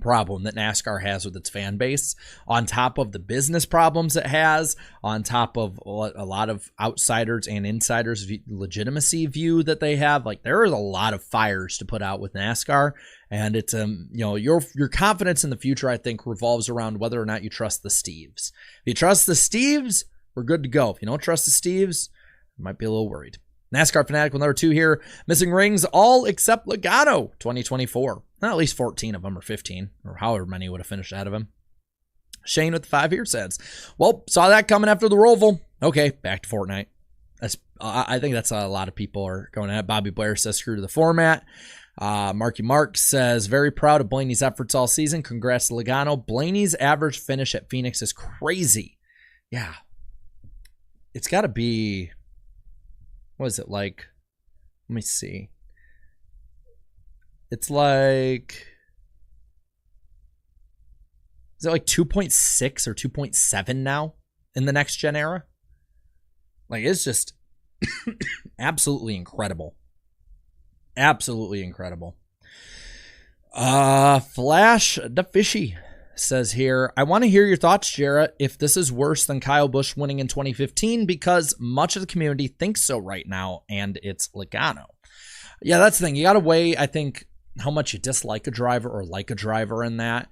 problem that NASCAR has with its fan base, on top of the business problems it has, on top of what a lot of outsiders and insiders legitimacy view that they have. Like, there is a lot of fires to put out with NASCAR, and it's your confidence in the future, I think, revolves around whether or not you trust the Steves. If you trust the Steves, we're good to go. If you don't trust the Steves, you might be a little worried. NASCAR Fanatical number 2 here. Missing rings, all except Logano, 2024. At least 14 of them, or 15, or however many would have finished ahead of him. Shane with the 5 here says, well, saw that coming after the Roval. Okay, back to Fortnite. I think that's a lot of people are going at. Bobby Blair says, screw to the format. Marky Mark says, very proud of Blaney's efforts all season. Congrats to Logano. Blaney's average finish at Phoenix is crazy. Yeah. It's got to be... What is it like? Let me see. It's like... Is it like 2.6 or 2.7 now in the next gen era? Like, it's just absolutely incredible. Absolutely incredible. Flash the Fishy says here, I want to hear your thoughts, Jarrett, if this is worse than Kyle Busch winning in 2015, because much of the community thinks so right now, and it's Logano. Yeah, that's the thing. You got to weigh, I think, how much you dislike a driver or like a driver in that.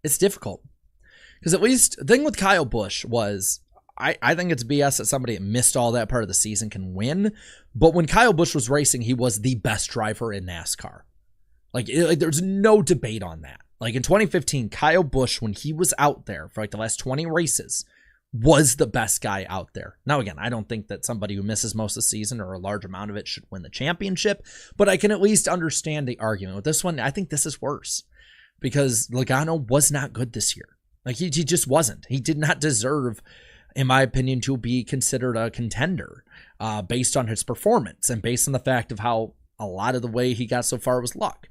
It's difficult. Because at least the thing with Kyle Busch was, I think it's BS that somebody that missed all that part of the season can win. But when Kyle Busch was racing, he was the best driver in NASCAR. Like there's no debate on that. Like in 2015, Kyle Busch, when he was out there for like the last 20 races, was the best guy out there. Now, again, I don't think that somebody who misses most of the season or a large amount of it should win the championship, but I can at least understand the argument. With this one, I think this is worse because Logano was not good this year. Like he just wasn't. He did not deserve, in my opinion, to be considered a contender based on his performance and based on the fact of how a lot of the way he got so far was luck.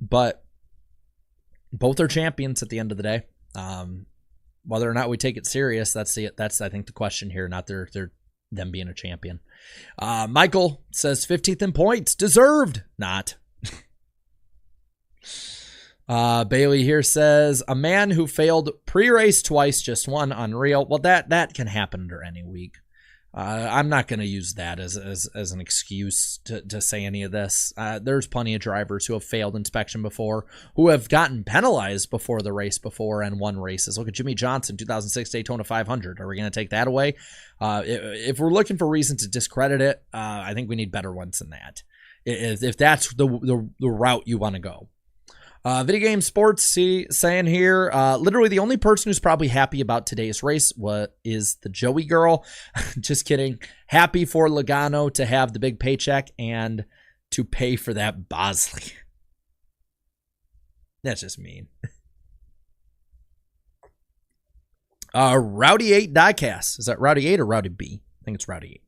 But both are champions at the end of the day. Whether or not we take it serious, that's I think the question here, not them being a champion. Michael says 15th in points, deserved, not. Bailey here says, a man who failed pre-race twice just won, unreal. Well, that can happen under any week. I'm not going to use that as an excuse to say any of this. There's plenty of drivers who have failed inspection before, who have gotten penalized before the race before and won races. Look at Jimmy Johnson, 2006 Daytona 500. Are we going to take that away? If we're looking for reason to discredit it, I think we need better ones than that. If that's the route you want to go. Video Game Sports saying here, literally the only person who's probably happy about today's race is the Joey girl. Just kidding. Happy for Logano to have the big paycheck and to pay for that Bosley. That's just mean. Rowdy 8 Diecast. Is that Rowdy 8 or Rowdy B? I think it's Rowdy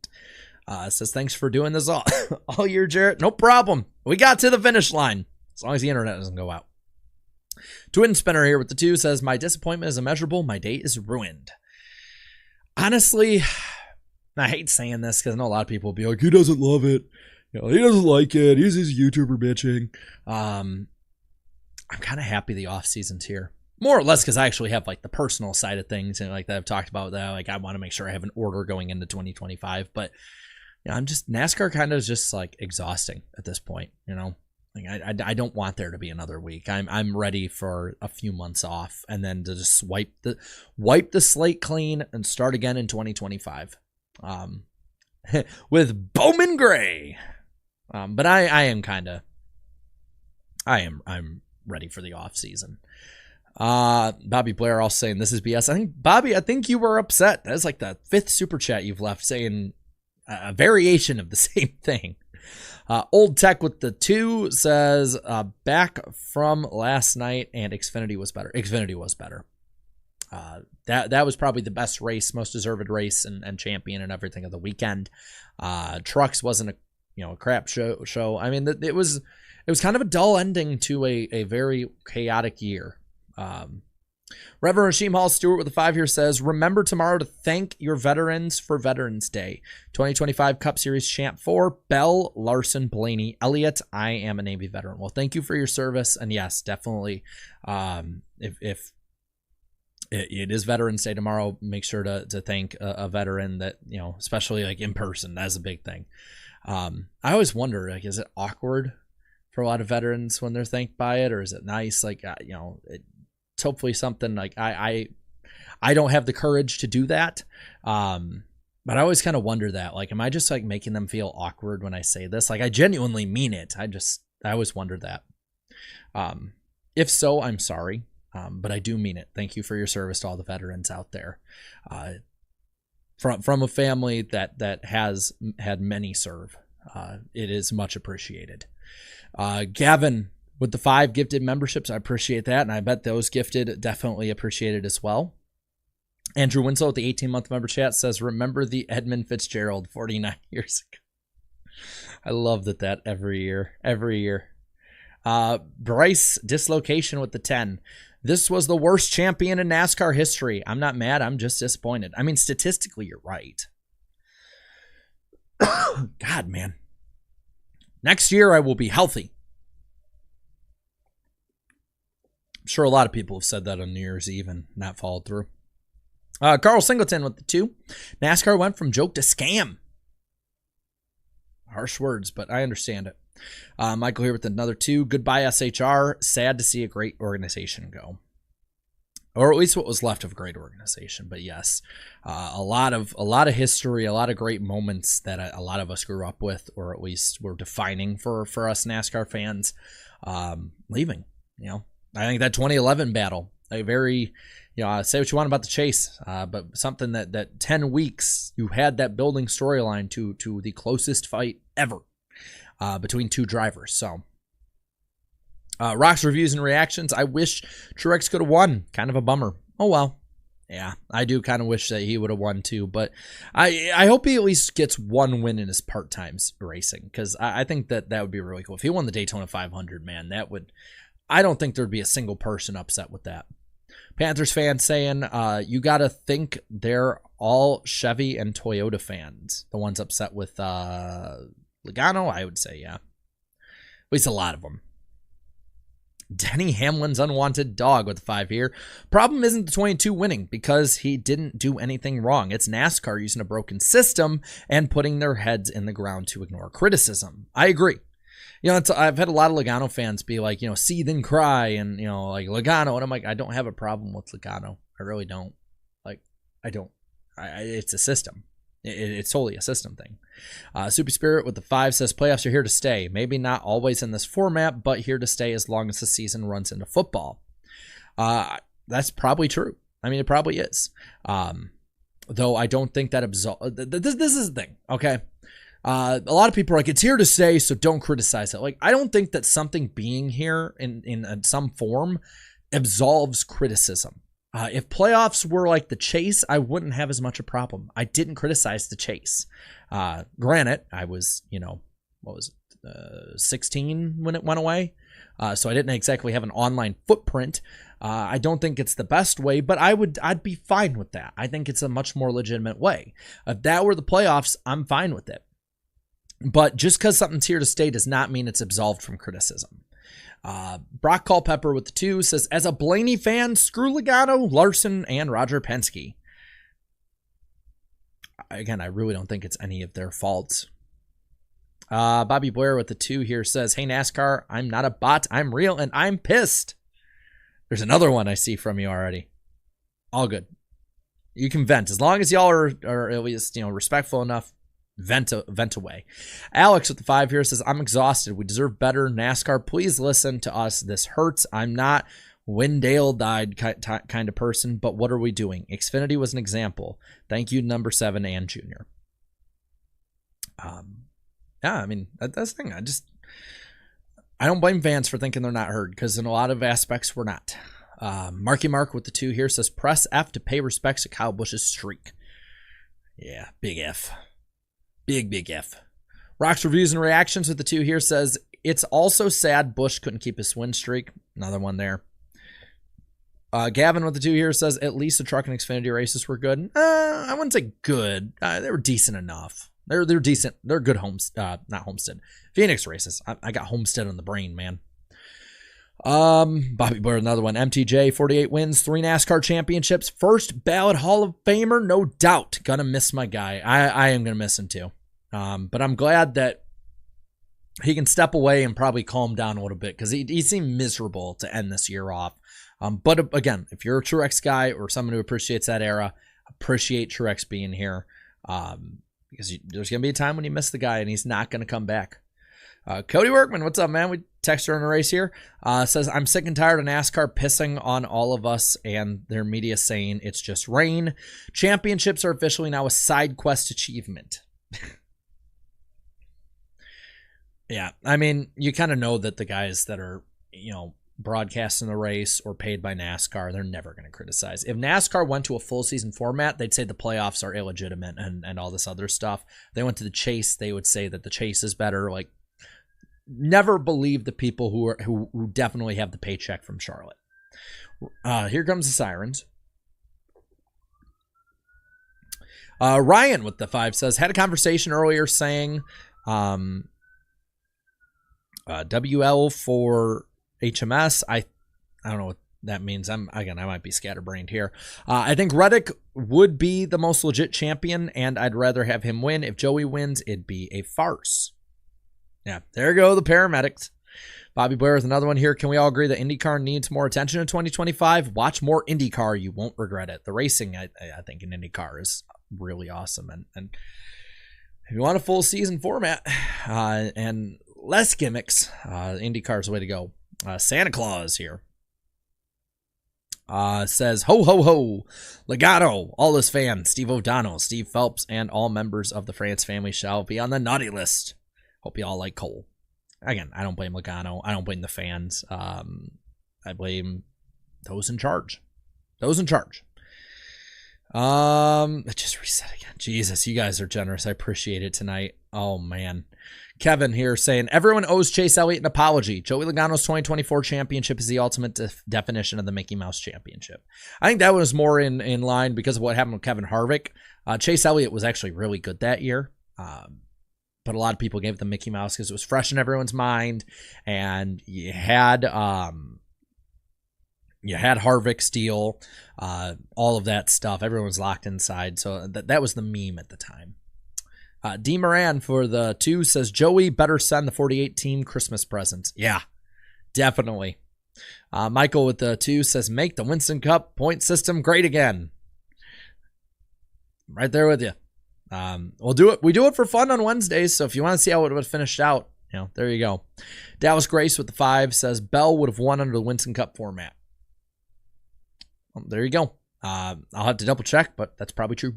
8. Says, thanks for doing this all year, Jarrett. No problem. We got to the finish line. As long as the internet doesn't go out. Twin Spinner here with the 2 says, my disappointment is immeasurable. My day is ruined. Honestly, I hate saying this because I know a lot of people will be like, he doesn't love it. You know, he doesn't like it. He's his YouTuber bitching. I'm kind of happy the off season's here. More or less because I actually have like the personal side of things and like that I've talked about that. Like I want to make sure I have an order going into 2025. But you know, NASCAR kind of is just like exhausting at this point, you know. Like I don't want there to be another week. I'm ready for a few months off and then to just wipe the slate clean and start again in 2025. With Bowman Gray. But I'm ready for the off season. Bobby Blair also saying this is BS. I think you were upset. That's like the 5th super chat you've left saying a variation of the same thing. Old Tech with the 2 says, back from last night and Xfinity was better. Xfinity was better. That was probably the best race, most deserved race and champion and everything of the weekend. Trucks wasn't a crap show. I mean, it was kind of a dull ending to a very chaotic year. Reverend Rasheem Hall Stewart with a 5 here says, remember tomorrow to thank your veterans for Veterans Day. 2025 Cup Series Champ 4, Bell, Larson, Blaney, Elliott. I am a Navy veteran. Well, thank you for your service. And yes, definitely, if it is Veterans Day tomorrow, make sure to thank a veteran that, you know, especially like in person. That's a big thing. I always wonder, like, is it awkward for a lot of veterans when they're thanked by it, or is it nice? Like, you know, it's hopefully something like I don't have the courage to do that. But I always kind of wonder that, like, am I just like making them feel awkward when I say this? Like, I genuinely mean it. I always wondered that. If so, I'm sorry. But I do mean it. Thank you for your service to all the veterans out there. From a family that has had many serve. It is much appreciated. Gavin with the 5 gifted memberships, I appreciate that, and I bet those gifted definitely appreciate it as well. Andrew Winslow with the 18-month member chat says, remember the Edmund Fitzgerald 49 years ago. I love that every year. Bryce Dislocation with the 10. This was the worst champion in NASCAR history. I'm not mad. I'm just disappointed. I mean, statistically, you're right. God, man. Next year, I will be healthy. I'm sure a lot of people have said that on New Year's Eve and not followed through. Carl Singleton with the 2. NASCAR went from joke to scam. Harsh words, but I understand it. Michael here with another 2. Goodbye, SHR. Sad to see a great organization go. Or at least what was left of a great organization. But yes, a lot of history, a lot of great moments that a lot of us grew up with, or at least were defining for us NASCAR fans, leaving. You know, I think that 2011 battle, a very, you know, say what you want about the chase, but something that 10 weeks you had that building storyline to the closest fight ever between 2 drivers. So. Rock's reviews and reactions. I wish Truex could have won. Kind of a bummer. Oh, well. Yeah, I do kind of wish that he would have won too. But I hope he at least gets 1 win in his part-times racing. Because I think that would be really cool. If he won the Daytona 500, man, that would... I don't think there'd be a single person upset with that. Panthers fans saying, you got to think they're all Chevy and Toyota fans. The ones upset with Logano, I would say, yeah. At least a lot of them. Denny Hamlin's unwanted dog with a 5 here. Problem isn't the 22 winning because he didn't do anything wrong. It's NASCAR using a broken system and putting their heads in the ground to ignore criticism. I agree. You know, I've had a lot of Logano fans be like, you know, seethe and cry and, you know, like Logano. And I'm like, I don't have a problem with Logano. I really don't. Like, I don't. It's a system. It's solely a system thing. Super Spirit with the 5 says playoffs are here to stay. Maybe not always in this format, but here to stay as long as the season runs into football. That's probably true. I mean, it probably is. Though I don't think that this is the thing, okay? A lot of people are like, it's here to stay, so don't criticize it. Like, I don't think that something being here in some form absolves criticism. If playoffs were like the chase, I wouldn't have as much a problem. I didn't criticize the chase. Granted, I was, you know, 16 when it went away. So I didn't exactly have an online footprint. I don't think it's the best way, but I'd be fine with that. I think it's a much more legitimate way. If that were the playoffs, I'm fine with it. But just because something's here to stay does not mean it's absolved from criticism. Brock Culpepper with the 2 says, as a Blaney fan, screw Logano, Larson, and Roger Penske. Again, I really don't think it's any of their faults. Bobby Blair with the 2 here says, hey, NASCAR, I'm not a bot. I'm real, and I'm pissed. There's another one I see from you already. All good. You can vent. As long as y'all are at least, you know, respectful enough, vent away. Alex with the 5 here says, I'm exhausted. We deserve better. NASCAR, please listen to us. This hurts. I'm not Wendale died kind of person, but what are we doing? Xfinity was an example. Thank you, number 7 and Junior. Yeah, I mean, that's the thing. I don't blame fans for thinking they're not heard, because in a lot of aspects, we're not. Marky Mark with the 2 here says, press F to pay respects to Kyle Busch's streak. Yeah, big F. Big F. Rock's reviews and reactions with the 2 here says, it's also sad Busch couldn't keep his win streak. Another one there. Gavin with the 2 here says, at least the Truck and Xfinity races were good. I wouldn't say good. They were decent enough. They're decent. They're good not Homestead. Phoenix races. I got Homestead on the brain, man. Bobby Blair, another one. MTJ, 48 wins, 3 NASCAR championships, first ballot Hall of Famer, no doubt. Gonna miss my guy. I am gonna miss him too. But I'm glad that he can step away and probably calm down a little bit because he seemed miserable to end this year off. But again, if you're a Truex guy or someone who appreciates that era, appreciate Truex being here. Because there's going to be a time when you miss the guy and he's not going to come back. Cody Workman, what's up, man? We text her in a race here. Says, I'm sick and tired of NASCAR pissing on all of us and their media saying it's just rain. Championships are officially now a side quest achievement. Yeah, I mean, you kind of know that the guys that are, broadcasting the race or paid by NASCAR, they're never going to criticize. If NASCAR went to a full season format, they'd say the playoffs are illegitimate and all this other stuff. They went to the chase, they would say that the chase is better. Like, never believe the people who definitely have the paycheck from Charlotte. Here comes the sirens. Ryan with the 5 says, had a conversation earlier saying WL for HMS. I don't know what that means. I might be scatterbrained here. I think Reddick would be the most legit champion, and I'd rather have him win. If Joey wins, it'd be a farce. Yeah, there go the paramedics. Bobby Blair is another one here. Can we all agree that IndyCar needs more attention in 2025? Watch more IndyCar. You won't regret it. The racing, I think, in IndyCar is really awesome. And if you want a full season format and less gimmicks, IndyCar is the way to go. Santa Claus here says, ho, ho, ho, Legato, all his fans, Steve O'Donnell, Steve Phelps, and all members of the France family shall be on the naughty list. Hope you all like Cole. Again, I don't blame Logano. I don't blame the fans. I blame those in charge. Those in charge. It just reset again. Jesus, you guys are generous. I appreciate it tonight. Oh, man. Kevin here saying, everyone owes Chase Elliott an apology. Joey Logano's 2024 championship is the ultimate definition of the Mickey Mouse Championship. I think that was more in line because of what happened with Kevin Harvick. Chase Elliott was actually really good that year. But a lot of people gave it the Mickey Mouse because it was fresh in everyone's mind. And you had Harvick steal, all of that stuff. Everyone was locked inside. So that was the meme at the time. D. Moran for the 2 says, Joey better send the 48 team Christmas presents. Yeah, definitely. Michael with the 2 says, make the Winston Cup point system great again. Right there with you. We'll do it. We do it for fun on Wednesdays. So if you want to see how it would have finished out, there you go. Dallas Grace with the 5 says, Bell would have won under the Winston Cup format. Well, there you go. I'll have to double check, but that's probably true.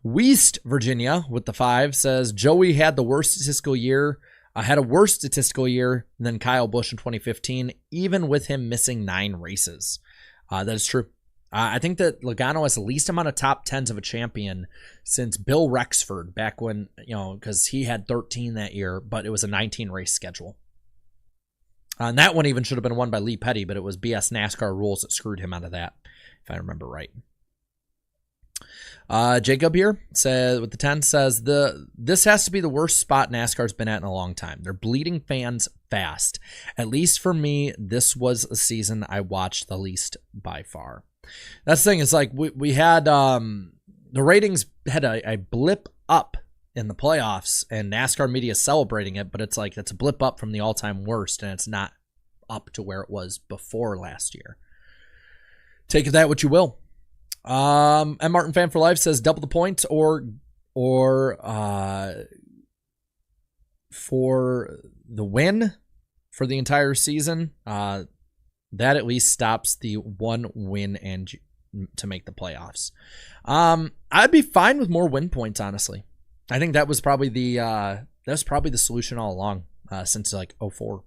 West Virginia with the 5 says, Joey had the worst statistical year, had a worse statistical year than Kyle Busch in 2015, even with him missing 9 races. That is true. I think that Logano has the least amount of top 10s of a champion since Bill Rexford back when, because he had 13 that year, but it was a 19 race schedule. And that one even should have been won by Lee Petty, but it was BS NASCAR rules that screwed him out of that, if I remember right. Jacob here says, with the 10 says, this has to be the worst spot NASCAR's been at in a long time. They're bleeding fans fast. At least for me, this was a season I watched the least by far. That's the thing, is like we had the ratings had a blip up in the playoffs, and NASCAR media is celebrating it, but it's like it's a blip up from the all-time worst, and it's not up to where it was before last year. Take that what you will. And Martin Fan for Life says double the points or for the win for the entire season. That at least stops the one win and to make the playoffs. I'd be fine with more win points, honestly. I think that was probably the solution all along since like 2004.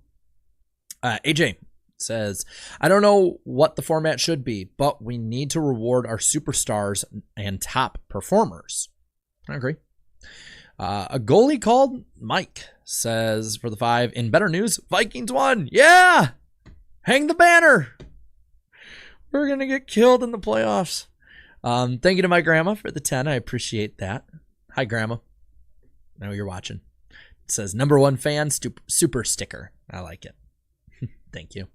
AJ says, I don't know what the format should be, but we need to reward our superstars and top performers. I agree. A goalie called Mike says for the 5, in better news, Vikings won. Yeah. Hang the banner. We're going to get killed in the playoffs. Thank you to my grandma for the 10. I appreciate that. Hi, Grandma. I know you're watching. It says, #1 fan, super sticker. I like it. Thank you.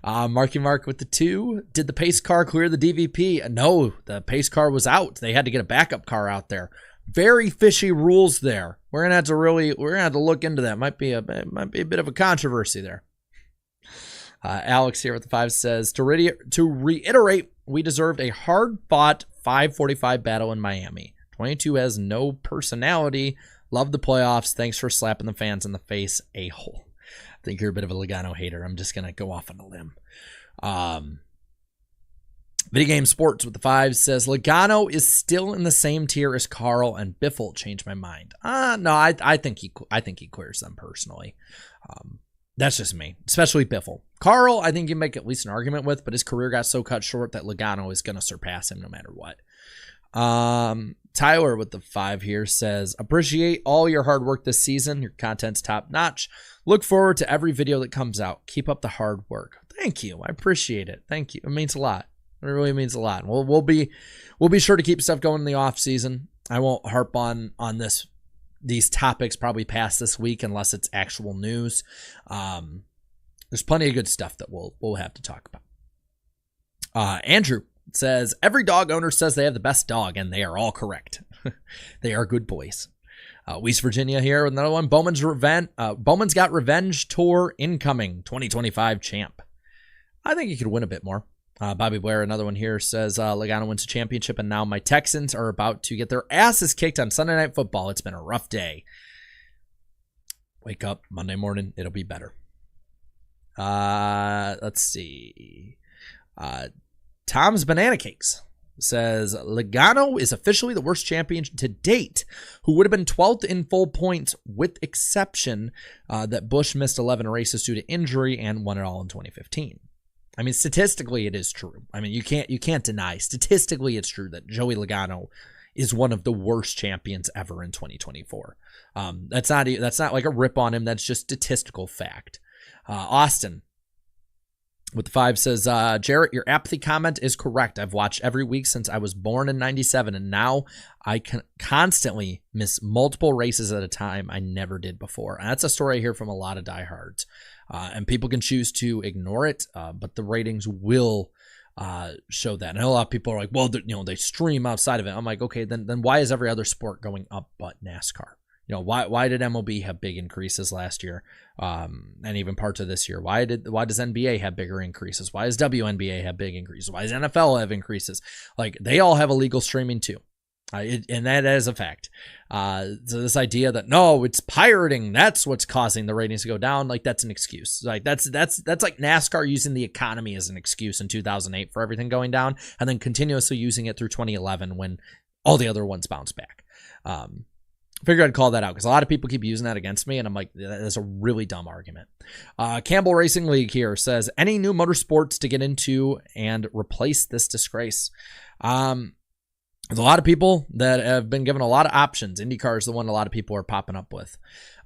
Marky Mark with the 2. Did the pace car clear the DVP? No, the pace car was out. They had to get a backup car out there. Very fishy rules there. We're gonna have to look into that. Might be a bit of a controversy there. Alex here with the 5 says, to reiterate, we deserved a hard-fought 545 battle in Miami. 22 has no personality. Love the playoffs. Thanks for slapping the fans in the face, a-hole. I think you're a bit of a Logano hater. I'm just going to go off on a limb. Video Game Sports with the 5 says, Logano is still in the same tier as Carl and Biffle. Changed my mind. No, I think he clears them personally. That's just me, especially Biffle. Carl, I think you make at least an argument with, but his career got so cut short that Logano is going to surpass him no matter what. Tyler with the 5 here says, appreciate all your hard work this season. Your content's top notch. Look forward to every video that comes out. Keep up the hard work. Thank you. I appreciate it. Thank you. It means a lot. It really means a lot. We'll be sure to keep stuff going in the off season. I won't harp on these topics probably past this week unless it's actual news. There's plenty of good stuff that we'll have to talk about. Andrew says, every dog owner says they have the best dog, and they are all correct. They are good boys. West Virginia here with another one. Bowman's got revenge tour incoming. 2025 champ. I think he could win a bit more. Bobby Blair, another one here, says Logano wins a championship, and now my Texans are about to get their asses kicked on Sunday Night Football. It's been a rough day. Wake up Monday morning. It'll be better. Let's see. Tom's Banana Cakes says, Logano is officially the worst champion to date, who would have been 12th in full points with exception that Busch missed 11 races due to injury and won it all in 2015. I mean, statistically, it is true. I mean, you can't deny. Statistically, it's true that Joey Logano is one of the worst champions ever in 2024. That's not like a rip on him. That's just statistical fact. Austin with the 5 says, Jarrett, your apathy comment is correct. I've watched every week since I was born in 97, and now I can constantly miss multiple races at a time I never did before. And that's a story I hear from a lot of diehards. And people can choose to ignore it, but the ratings will show that. And a lot of people are like, well, they stream outside of it. I'm like, okay, then why is every other sport going up but NASCAR? Why did MLB have big increases last year, and even parts of this year? Why does NBA have bigger increases? Why does WNBA have big increases? Why does NFL have increases? Like, they all have illegal streaming too. And that is a fact. So this idea that no, it's pirating, that's what's causing the ratings to go down, like, that's an excuse. Like, that's like NASCAR using the economy as an excuse in 2008 for everything going down, and then continuously using it through 2011 when all the other ones bounce back. Figured I'd call that out because a lot of people keep using that against me, and I'm like, that's a really dumb argument. Campbell Racing League here says, any new motorsports to get into and replace this disgrace? There's a lot of people that have been given a lot of options. IndyCar is the one a lot of people are popping up with.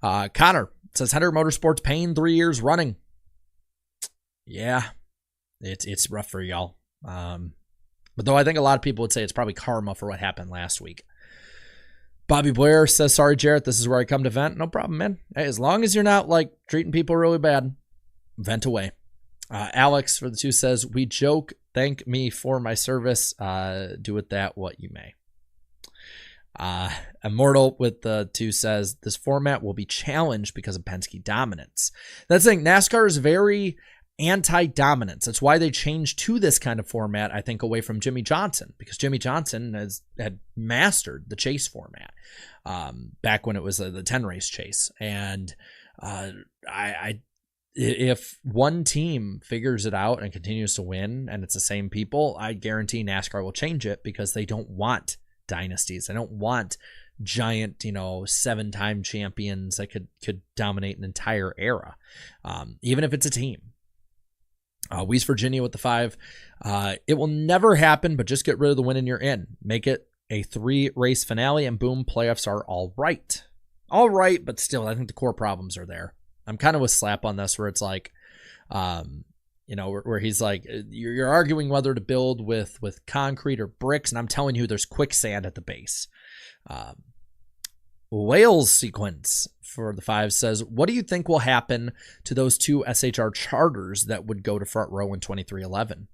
Connor says, Hendrick Motorsports paying 3 years running. Yeah, it's rough for y'all. But though I think a lot of people would say it's probably karma for what happened last week. Bobby Blair says, sorry, Jarrett, this is where I come to vent. No problem, man. Hey, as long as you're not, like, treating people really bad, vent away. Alex for the 2 says, we joke, thank me for my service. Do with that what you may. Immortal with the 2 says, this format will be challenged because of Penske dominance. That's the thing. NASCAR is very anti-dominance. That's why they changed to this kind of format, I think, away from Jimmy Johnson, because Jimmy Johnson had mastered the chase format back when it was the 10-race chase. And if one team figures it out and continues to win and it's the same people, I guarantee NASCAR will change it because they don't want dynasties. They don't want giant, 7-time champions that could dominate an entire era, even if it's a team. West Virginia with the 5. It will never happen, but just get rid of the win and you're in. Make it a 3-race finale and boom, playoffs are all right. All right, but still, I think the core problems are there. I'm kind of with Slap on this where it's like, where he's like, you're arguing whether to build with concrete or bricks, and I'm telling you, there's quicksand at the base. Wales sequence for the 5 says, what do you think will happen to those 2 SHR charters that would go to front row in 2311?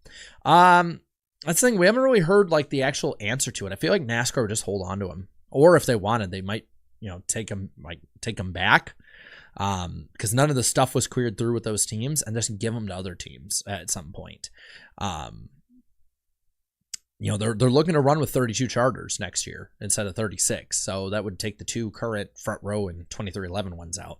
That's the thing. We haven't really heard like the actual answer to it. I feel like NASCAR would just hold on to them, or if they wanted, they might, take them back. Because none of the stuff was cleared through with those teams, and just give them to other teams at some point. They're looking to run with 32 charters next year instead of 36. So that would take the 2 current front row and 2311 ones out.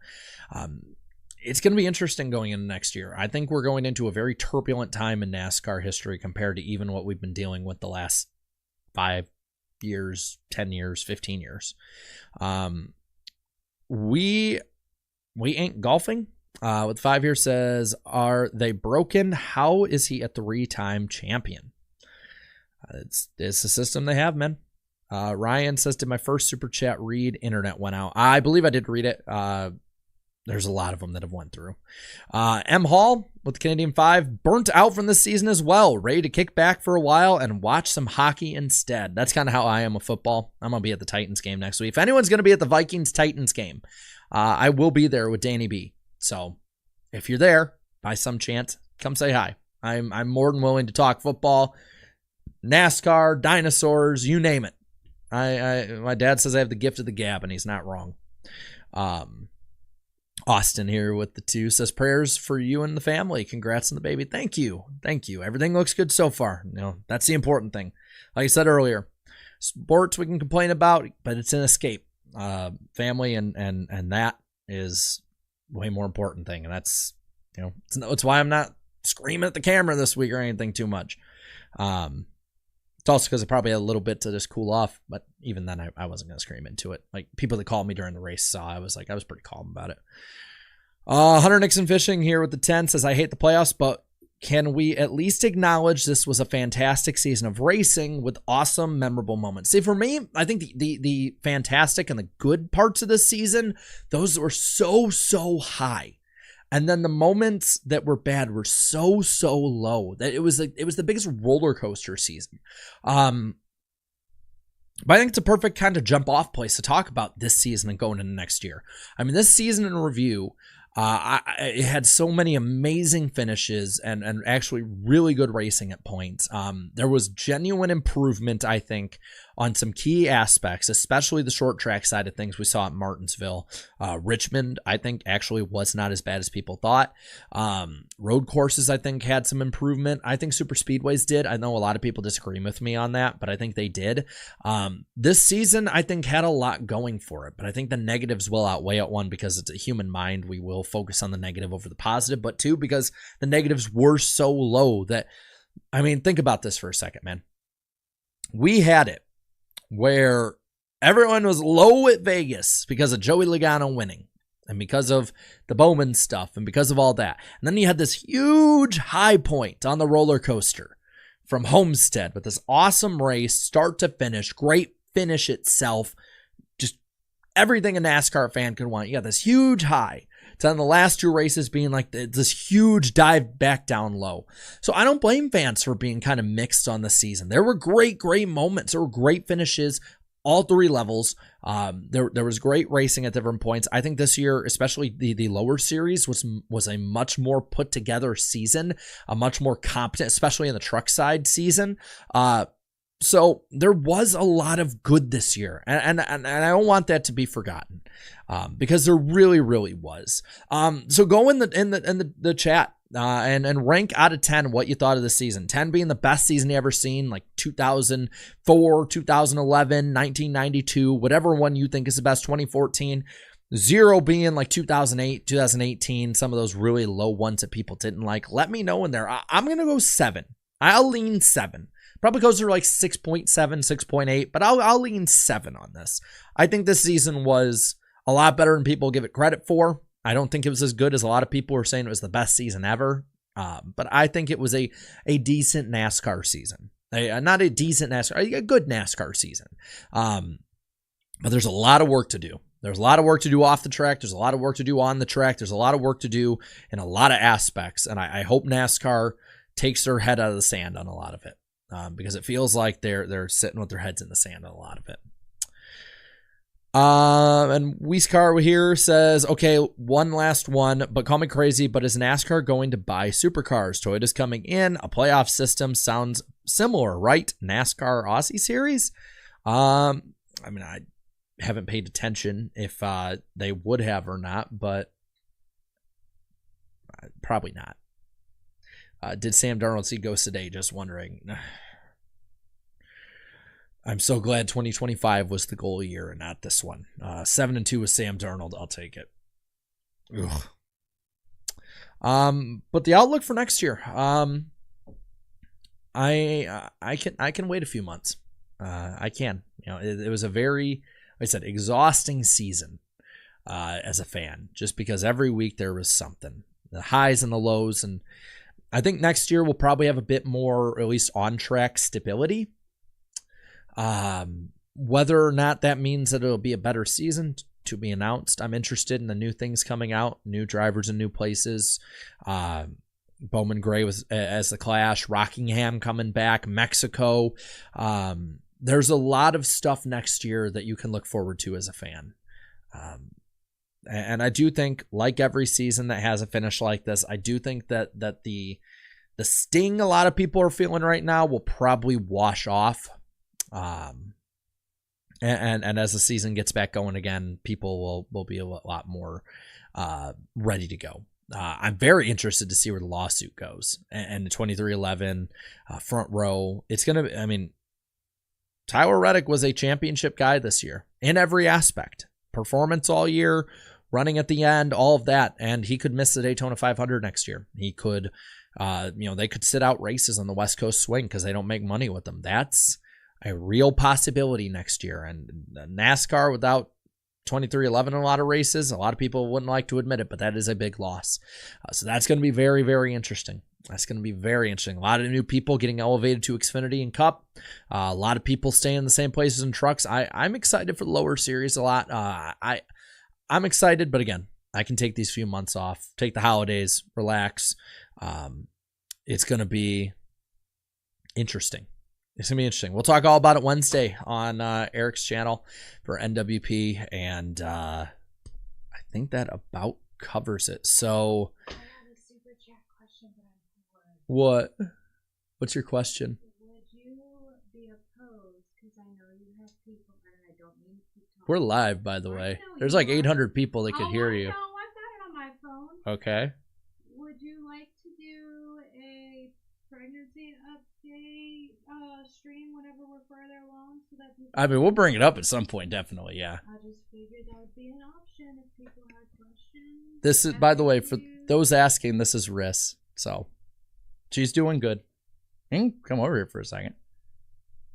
It's going to be interesting going into next year. I think we're going into a very turbulent time in NASCAR history compared to even what we've been dealing with the last 5 years, 10 years, 15 years. We ain't golfing. With 5 here says, are they broken? How is he a 3-time champion? It's the system they have, man. Ryan says, did my first super chat read? Internet went out. I believe I did read it. There's a lot of them that have went through. M. Hall with the Canadian 5, burnt out from this season as well. Ready to kick back for a while and watch some hockey instead. That's kind of how I am with football. I'm going to be at the Titans game next week. If anyone's going to be at the Vikings-Titans game, I will be there with Danny B. So if you're there, by some chance, come say hi. I'm more than willing to talk football, NASCAR, dinosaurs, you name it. My dad says I have the gift of the gab, and he's not wrong. Austin here with the 2 says, prayers for you and the family. Congrats on the baby. Thank you. Everything looks good so far. That's the important thing. Like I said earlier, sports we can complain about, but it's an escape. Family and that is way more important thing, and that's it's why I'm not screaming at the camera this week or anything too much. It's also because I probably had a little bit to just cool off, but even then I wasn't going to scream into it. Like, people that called me during the race saw, I was pretty calm about it. Hunter Nixon Fishing here with the 10 says, I hate the playoffs, but can we at least acknowledge this was a fantastic season of racing with awesome, memorable moments? See, for me, I think the fantastic and the good parts of this season, those were so high. And then the moments that were bad were so low that it was the biggest roller coaster season. But I think it's a perfect kind of jump off place to talk about this season and going into next year. I mean, this season in review, it had so many amazing finishes and actually really good racing at points. There was genuine improvement, I think, on some key aspects, especially the short track side of things we saw at Martinsville. Richmond, I think, actually was not as bad as people thought. Road courses, I think, had some improvement. I think super speedways did. I know a lot of people disagree with me on that, but I think they did. This season, I think, had a lot going for it, but I think the negatives will outweigh it. One, because it's a human mind. We will focus on the negative over the positive, but 2, because the negatives were so low that, I mean, think about this for a second, man. We had it where everyone was low at Vegas because of Joey Logano winning and because of the Bowman stuff and because of all that. And then you had this huge high point on the roller coaster from Homestead with this awesome race, start to finish, great finish itself, just everything a NASCAR fan could want. You got this huge high. To then the last 2 races being like this huge dive back down low. So I don't blame fans for being kind of mixed on the season. There were great moments. There were great finishes, all 3 levels. There was great racing at different points. I think this year, especially the lower series, was a much more put together season, a much more competent, especially in the truck side season. So there was a lot of good this year, and I don't want that to be forgotten, because there really was. So go in the chat and rank out of 10 what you thought of the season. 10 being the best season you ever seen, like 2004, 2011, 1992, whatever one you think is the best. 2014. 0 being like 2008, 2018, some of those really low ones that people didn't like. Let me know in there. I'm gonna go 7. I'll lean 7. Probably goes through like 6.7, 6.8, but I'll lean 7 on this. I think this season was a lot better than people give it credit for. I don't think it was as good as a lot of people were saying it was the best season ever. But I think it was a decent NASCAR season. Not a decent NASCAR, a good NASCAR season. But there's a lot of work to do. There's a lot of work to do off the track. There's a lot of work to do on the track. There's a lot of work to do in a lot of aspects. And I hope NASCAR takes their head out of the sand on a lot of it, because it feels like they're sitting with their heads in the sand on a lot of it. And Weiscar here says, okay, one last one, but call me crazy, but is NASCAR going to buy supercars? Toyota's coming in. A playoff system sounds similar, right? NASCAR Aussie Series? I mean, I haven't paid attention if they would have or not, but probably not. Did Sam Darnold see Ghost today? Just wondering. I'm so glad 2025 was the goal year and not this one. 7-2 with Sam Darnold. I'll take it. Ugh. But the outlook for next year, I can wait a few months. I can. You know, it was a very, like I said, exhausting season as a fan, just because every week there was something, the highs and the lows, and I think next year we'll probably have a bit more, or at least on track stability. Whether or not that means that it'll be a better season to be announced. I'm interested in the new things coming out, new drivers in new places. Bowman Gray was as the Clash, Rockingham coming back, Mexico. There's a lot of stuff next year that you can look forward to as a fan. And I do think, like every season that has a finish like this, I do think that the sting a lot of people are feeling right now will probably wash off. And as the season gets back going again, people will be a lot more ready to go. I'm very interested to see where the lawsuit goes, and the 2311 front row. It's gonna. I mean, Tyler Reddick was a championship guy this year in every aspect, performance all year, running at the end, all of that, and he could miss the Daytona 500 next year. He could, they could sit out races on the West Coast swing because they don't make money with them. That's a real possibility next year. And NASCAR without 2311 in a lot of races, a lot of people wouldn't like to admit it, but that is a big loss. So that's going to be very, very interesting. That's going to be very interesting. A lot of new people getting elevated to Xfinity and Cup. A lot of people staying in the same places in trucks. I'm excited for the lower series a lot. I'm excited, but again, I can take these few months off, take the holidays, relax. It's going to be interesting. It's going to be interesting. We'll talk all about it Wednesday on Eric's channel for NWP, and I think that about covers it. So, I have a super chat question that I'm bored. What? What's your question? Would you be opposed? Because I know you have people, and I don't mean to keep talking. We're live, by the way. There's like 800 people that could hear you.
No, I've got it on my phone.
Okay.
Would you like to do a pregnancy update stream whenever we're further along, so that people...
I mean, we'll bring it up at some point, definitely. Yeah.
I just figured that would be an option if people had questions.
This is, by the way, for those asking, this is Riss. So, she's doing good. Come over here for a second.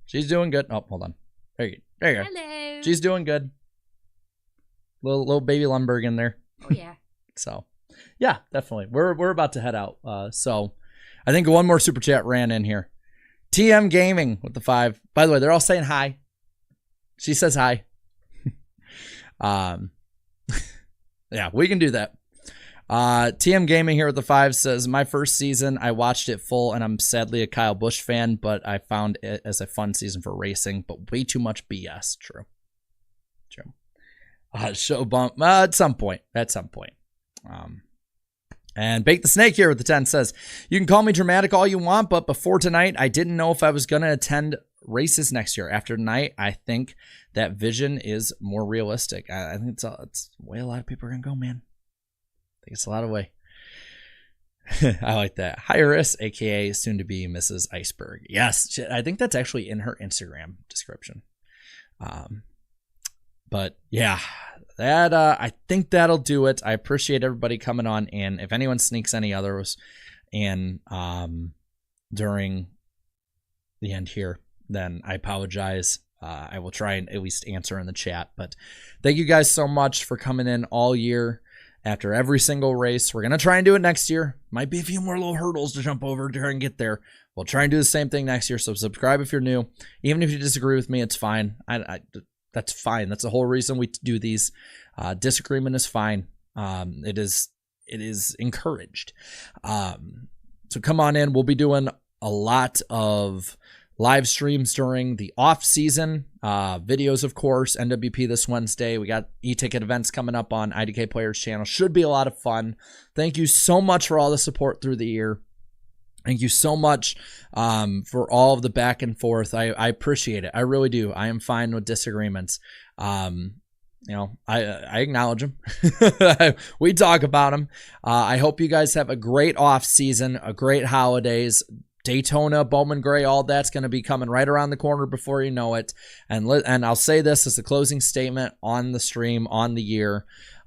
She's doing good. Oh, hold on. There you go.
Hello.
She's doing good. Little baby Lundberg in there.
Oh yeah.
So, yeah, definitely. We're about to head out. So, I think one more super chat ran in here. TM Gaming with the 5. By the way, they're all saying hi. She says hi. Yeah, we can do that. TM Gaming here with the 5 says, my first season, I watched it full, and I'm sadly a Kyle Busch fan, but I found it as a fun season for racing, but way too much BS. True. Show bump at some point. And Bake the Snake here with the 10 says, you can call me dramatic all you want, but before tonight, I didn't know if I was going to attend races next year. After tonight, I think that vision is more realistic. I think it's the way a lot of people are going to go, man. I think it's a lot of way. I like that. Hi, Iris, a.k.a. soon to be Mrs. Iceberg. Yes, I think that's actually in her Instagram description. But yeah, that I think that'll do it. I appreciate everybody coming on, and if anyone sneaks any others in during the end here, then I apologize. I will try and at least answer in the chat. But thank you guys so much for coming in all year after every single race. We're going to try and do it next year. Might be a few more little hurdles to jump over to try and get there. We'll try and do the same thing next year. So subscribe if you're new. Even if you disagree with me, it's fine. That's fine. That's the whole reason we do these. Disagreement is fine. It is encouraged. So come on in. We'll be doing a lot of live streams during the off season, videos, of course, NWP this Wednesday. We got e-ticket events coming up on IDK Players channel. Should be a lot of fun. Thank you so much for all the support through the year. Thank you so much for all of the back and forth. I appreciate it. I really do. I am fine with disagreements. I acknowledge them. We talk about them. I hope you guys have a great off season, a great holidays. Daytona, Bowman Gray, all that's going to be coming right around the corner before you know it. And I'll say this as the closing statement on the stream, on the year.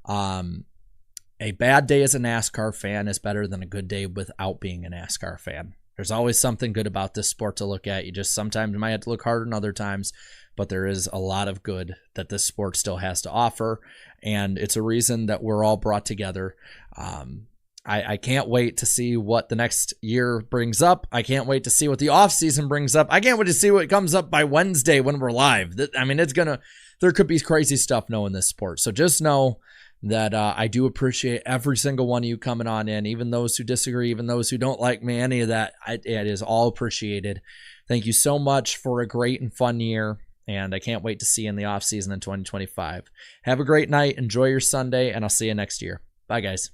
A bad day as a NASCAR fan is better than a good day without being a NASCAR fan. There's always something good about this sport to look at. You just sometimes might have to look harder than other times, but there is a lot of good that this sport still has to offer, and it's a reason that we're all brought together. I can't wait to see what the next year brings up. I can't wait to see what the offseason brings up. I can't wait to see what comes up by Wednesday when we're live. I mean, there could be crazy stuff knowing this sport. So just know that I do appreciate every single one of you coming on in, even those who disagree, even those who don't like me, any of that. It is all appreciated. Thank you so much for a great and fun year, and I can't wait to see you in the offseason in 2025. Have a great night. Enjoy your Sunday, and I'll see you next year. Bye, guys.